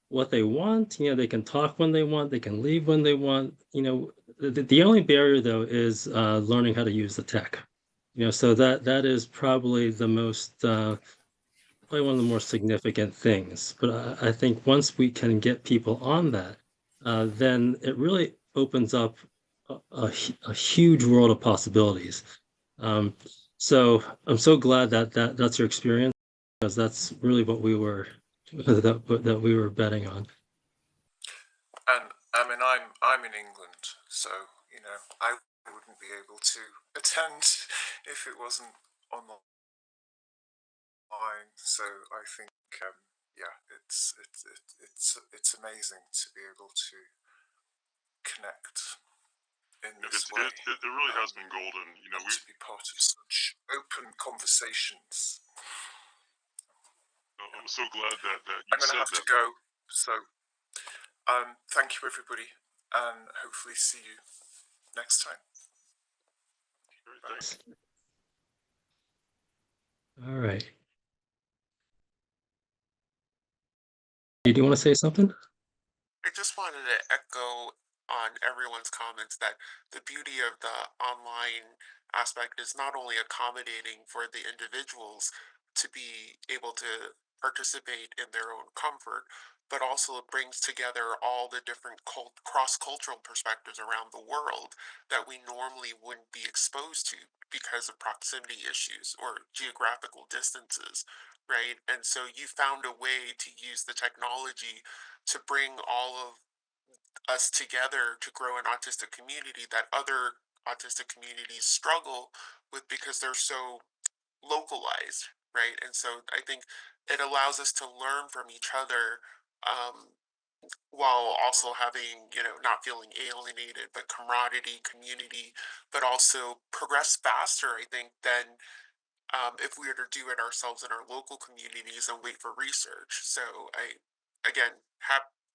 what they want. They can talk when they want, they can leave when they want. The only barrier though is learning how to use the tech. So that is probably the most probably one of the more significant things. But I think once we can get people on that, then it really opens up a huge world of possibilities. So I'm so glad that that's your experience, because that's really what we were that we were betting on. And I mean, I'm in England, so you know I wouldn't be able to attend if it wasn't online. So I think, yeah, it's amazing to be able to connect in this way. It really has been golden. You know, and to be part of such open conversations. I'm so glad that you I'm going to said have that. to go. So, thank you, everybody, and hopefully see you next time. All right, thanks. All right. Do you want to say something? I just wanted to echo on everyone's comments that the beauty of the online aspect is not only accommodating for the individuals to be able to participate in their own comfort, but also it brings together all the different cross-cultural perspectives around the world that we normally wouldn't be exposed to because of proximity issues or geographical distances, right? And so you found a way to use the technology to bring all of us together to grow an autistic community that other autistic communities struggle with because they're so localized, right? And so I think it allows us to learn from each other, while also having, not feeling alienated, but camaraderie, community, but also progress faster, I think, than if we were to do it ourselves in our local communities and wait for research. So I, again,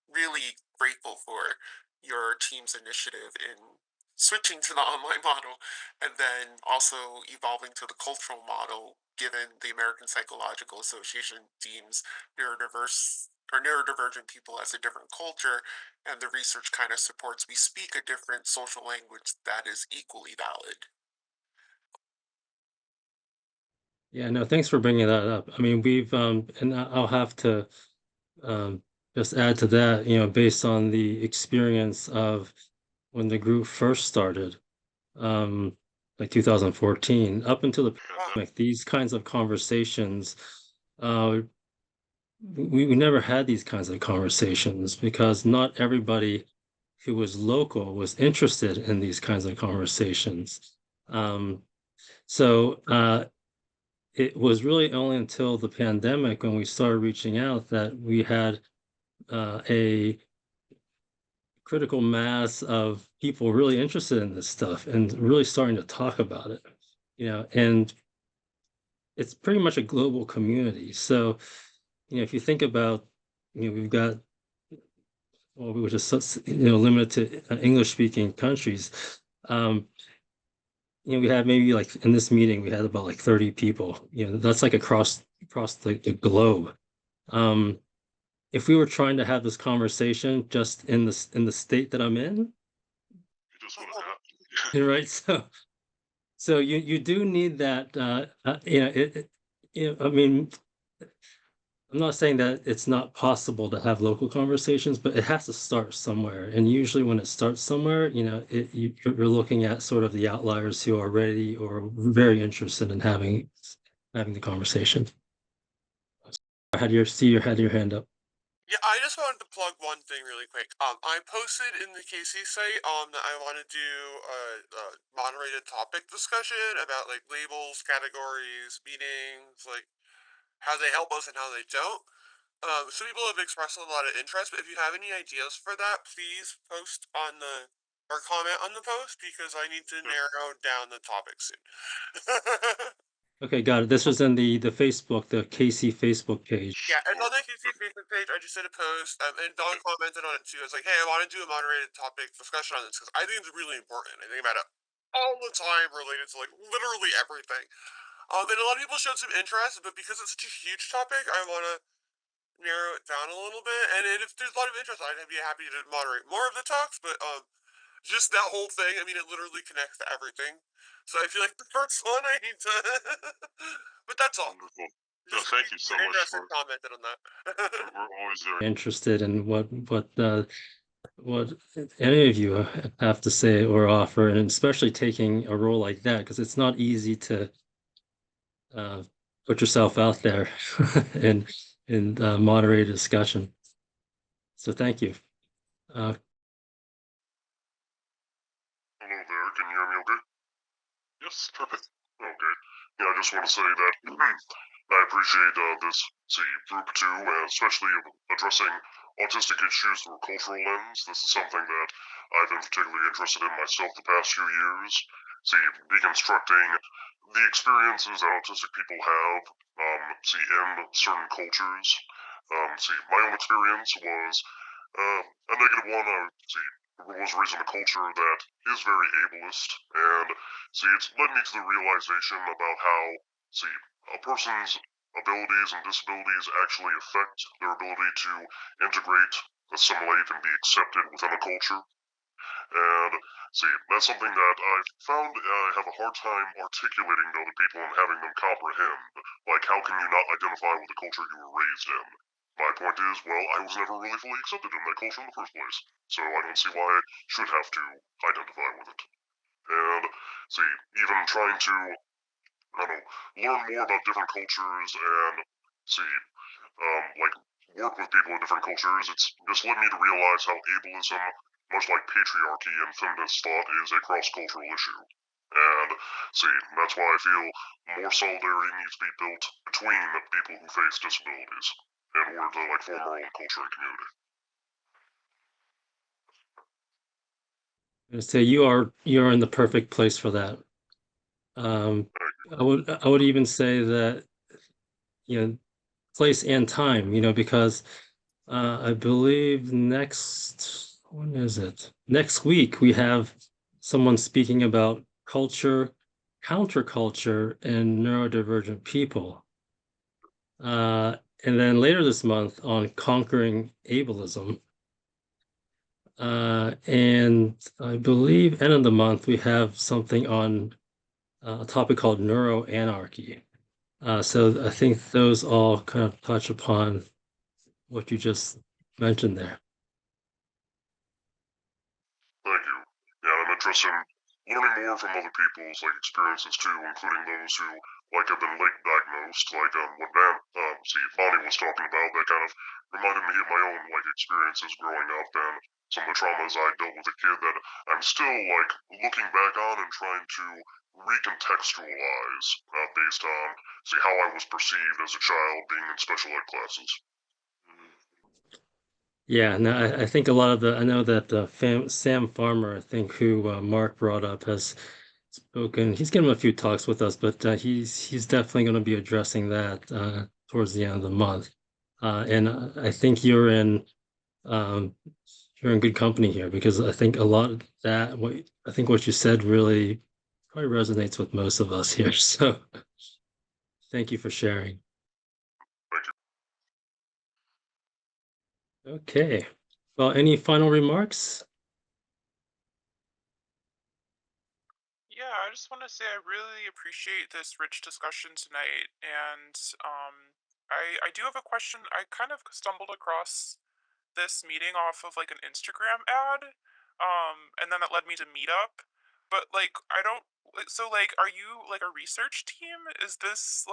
really grateful for your team's initiative in switching to the online model and then also evolving to the cultural model, given the American Psychological Association deems neurodiverse or neurodivergent people as a different culture, and the research kind of supports we speak a different social language that is equally valid. Yeah, no, thanks for bringing that up. I mean, we've and I'll have to just add to that, based on the experience of when the group first started, like 2014, up until the pandemic, these kinds of conversations, we never had these kinds of conversations because not everybody who was local was interested in these kinds of conversations. So it was really only until the pandemic when we started reaching out that we had a critical mass of people really interested in this stuff and really starting to talk about it, and it's pretty much a global community. So, if you think about, we've got, well, we were just, limited to English speaking countries. We had maybe like in this meeting, we had about like 30 people, that's like across the globe. If we were trying to have this conversation just in the state that I'm in, It just wouldn't happen. right? So you do need that. I mean, I'm not saying that it's not possible to have local conversations, but it has to start somewhere. And usually, when it starts somewhere, you're looking at sort of the outliers who are ready or very interested in having the conversation. I had your hand up. Yeah, I just wanted to plug one thing really quick. I posted in the CASY site that I want to do a moderated topic discussion about like labels, categories, meanings, like how they help us and how they don't. Some people have expressed a lot of interest, but if you have any ideas for that, please post on the or comment on the post because I need to narrow down the topic soon. Okay, got it. This was in the Facebook, the CASY Facebook page. Yeah, and on the CC Facebook page, I just did a post, and Don commented on it too. It's like, hey, I want to do a moderated topic discussion on this because I think it's really important. I think about it all the time related to like literally everything. And a lot of people showed some interest, but because it's such a huge topic, I want to narrow it down a little bit. And if there's a lot of interest, I'd be happy to moderate more of the talks. But just that whole thing, I mean, it literally connects to everything. So I feel like the first one I need to. But that's all. Wonderful. No, thank you so much for commented on that. we're always very interested in what what any of you have to say or offer, and especially taking a role like that, because it's not easy to put yourself out there in moderate discussion. So thank you. Hello there, can you hear me okay? Yes, perfect. Okay. Yeah, I just want to say that I appreciate this, group too, and especially addressing autistic issues through a cultural lens. This is something that I've been particularly interested in myself the past few years. Deconstructing the experiences that autistic people have, in certain cultures. My own experience was a negative one. Was raised in a culture that is very ableist, and it's led me to the realization about how a person's abilities and disabilities actually affect their ability to integrate, assimilate, and be accepted within a culture. And that's something that I've found I have a hard time articulating to other people and having them comprehend. Like, how can you not identify with the culture you were raised in? My point is, well, I was never really fully accepted in that culture in the first place, so I don't see why I should have to identify with it. And even trying to, I don't know, learn more about different cultures and like work with people in different cultures, it's just led me to realize how ableism, much like patriarchy and feminist thought, is a cross-cultural issue. And that's why I feel more solidarity needs to be built between people who face disabilities in order to form our own culture and community. So you are in the perfect place for that. I would even say that, place and time, because I believe when is it? Next week we have someone speaking about culture, counterculture, and neurodivergent people. And then later this month on conquering ableism. And I believe end of the month we have something on a topic called neuroanarchy. So I think those all kind of touch upon what you just mentioned there. Thank you. Yeah, I'm interested in learning more from other people's experiences too, including those who have been late diagnosed, what Bonnie was talking about. That kind of reminded me of my own experiences growing up and some of the traumas I dealt with as a kid that I'm still looking back on and trying to recontextualize based on how I was perceived as a child being in special ed classes. Yeah, no, I think a lot of I know that Sam Farmer, I think, who Mark brought up, has spoken. He's given a few talks with us, but he's definitely going to be addressing that towards the end of the month. And I think you're in good company here, because I think a lot of that, what you said really probably resonates with most of us here. So thank you for sharing. Okay. Well, any final remarks? Yeah, I just want to say I really appreciate this rich discussion tonight, and I do have a question. I kind of stumbled across this meeting off of an Instagram ad, and then that led me to Meetup. But I don't. So are you a research team? Is this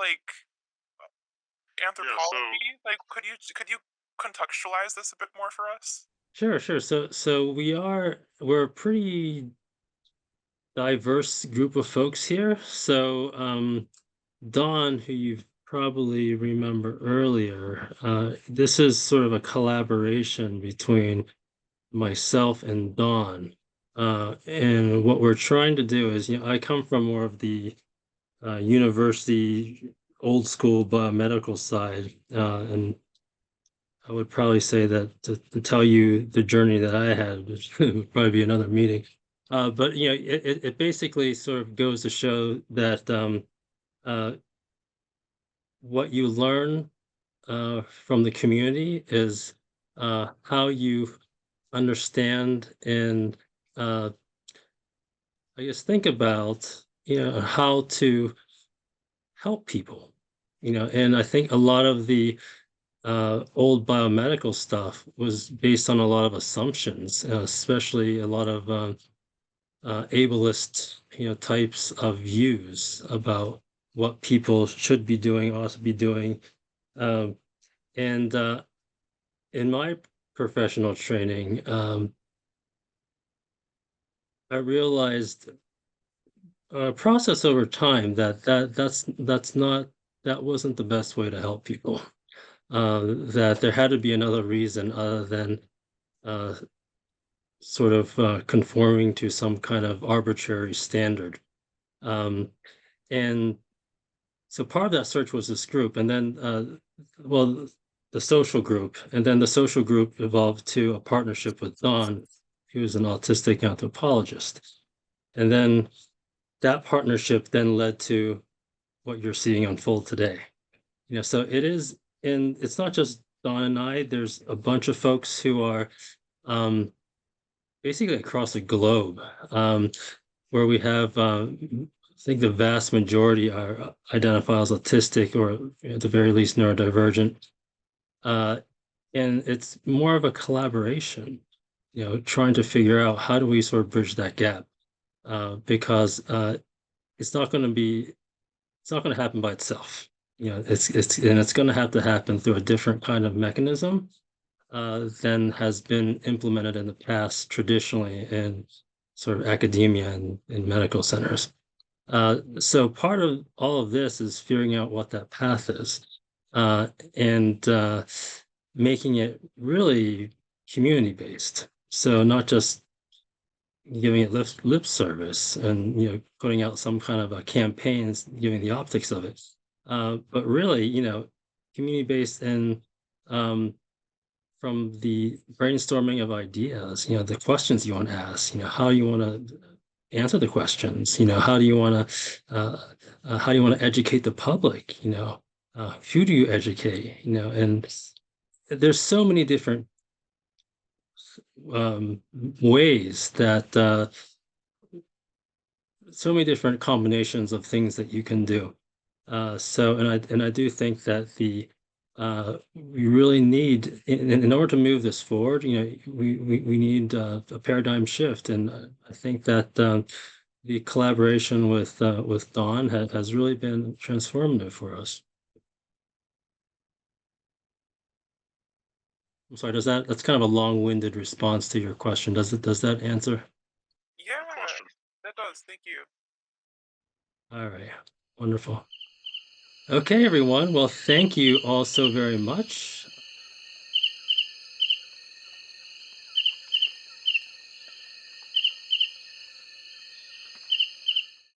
anthropology? Could you contextualize this a bit more for us? Sure. So we're a pretty diverse group of folks here. So Dawn, who you probably remember earlier, this is sort of a collaboration between myself and Dawn. And what we're trying to do is, I come from more of the university, old school biomedical side, and I would probably say that to tell you the journey that I had would probably be another meeting. But it basically sort of goes to show that what you learn from the community is how you understand and I guess think about how to help people. And I think a lot of the old biomedical stuff was based on a lot of assumptions, especially a lot of ableist, types of views about what people should be doing, ought to be doing. And in my professional training, I realized process over time that wasn't the best way to help people. That there had to be another reason other than uh, sort of conforming to some kind of arbitrary standard. Um, and so part of that search was this group, and then, well, the social group, and then the social group evolved to a partnership with Don, who's an autistic anthropologist. And then that partnership then led to what you're seeing unfold today. So it's not just Don and I, there's a bunch of folks who are basically across the globe, where we have, I think the vast majority are identify as autistic or at the very least neurodivergent. And it's more of a collaboration, trying to figure out how do we sort of bridge that gap, because it's not going to happen by itself. It's going to have to happen through a different kind of mechanism than has been implemented in the past traditionally in sort of academia and in medical centers. So part of all of this is figuring out what that path is, and making it really community-based. So not just giving it lip service and putting out some kind of a campaign, giving the optics of it, but really community-based and from the brainstorming of ideas, the questions you want to ask, how you want to answer the questions, how do you want to educate the public, who do you educate, and there's so many different ways that so many different combinations of things that you can do. And I do think that we really need in order to move this forward, we need a paradigm shift, and I think that the collaboration with Dawn has really been transformative for us. I'm sorry, that's kind of a long-winded response to your question. Does that answer? Yeah, Question. that does. Thank you. All right, wonderful. Okay, everyone. Well, thank you all so very much.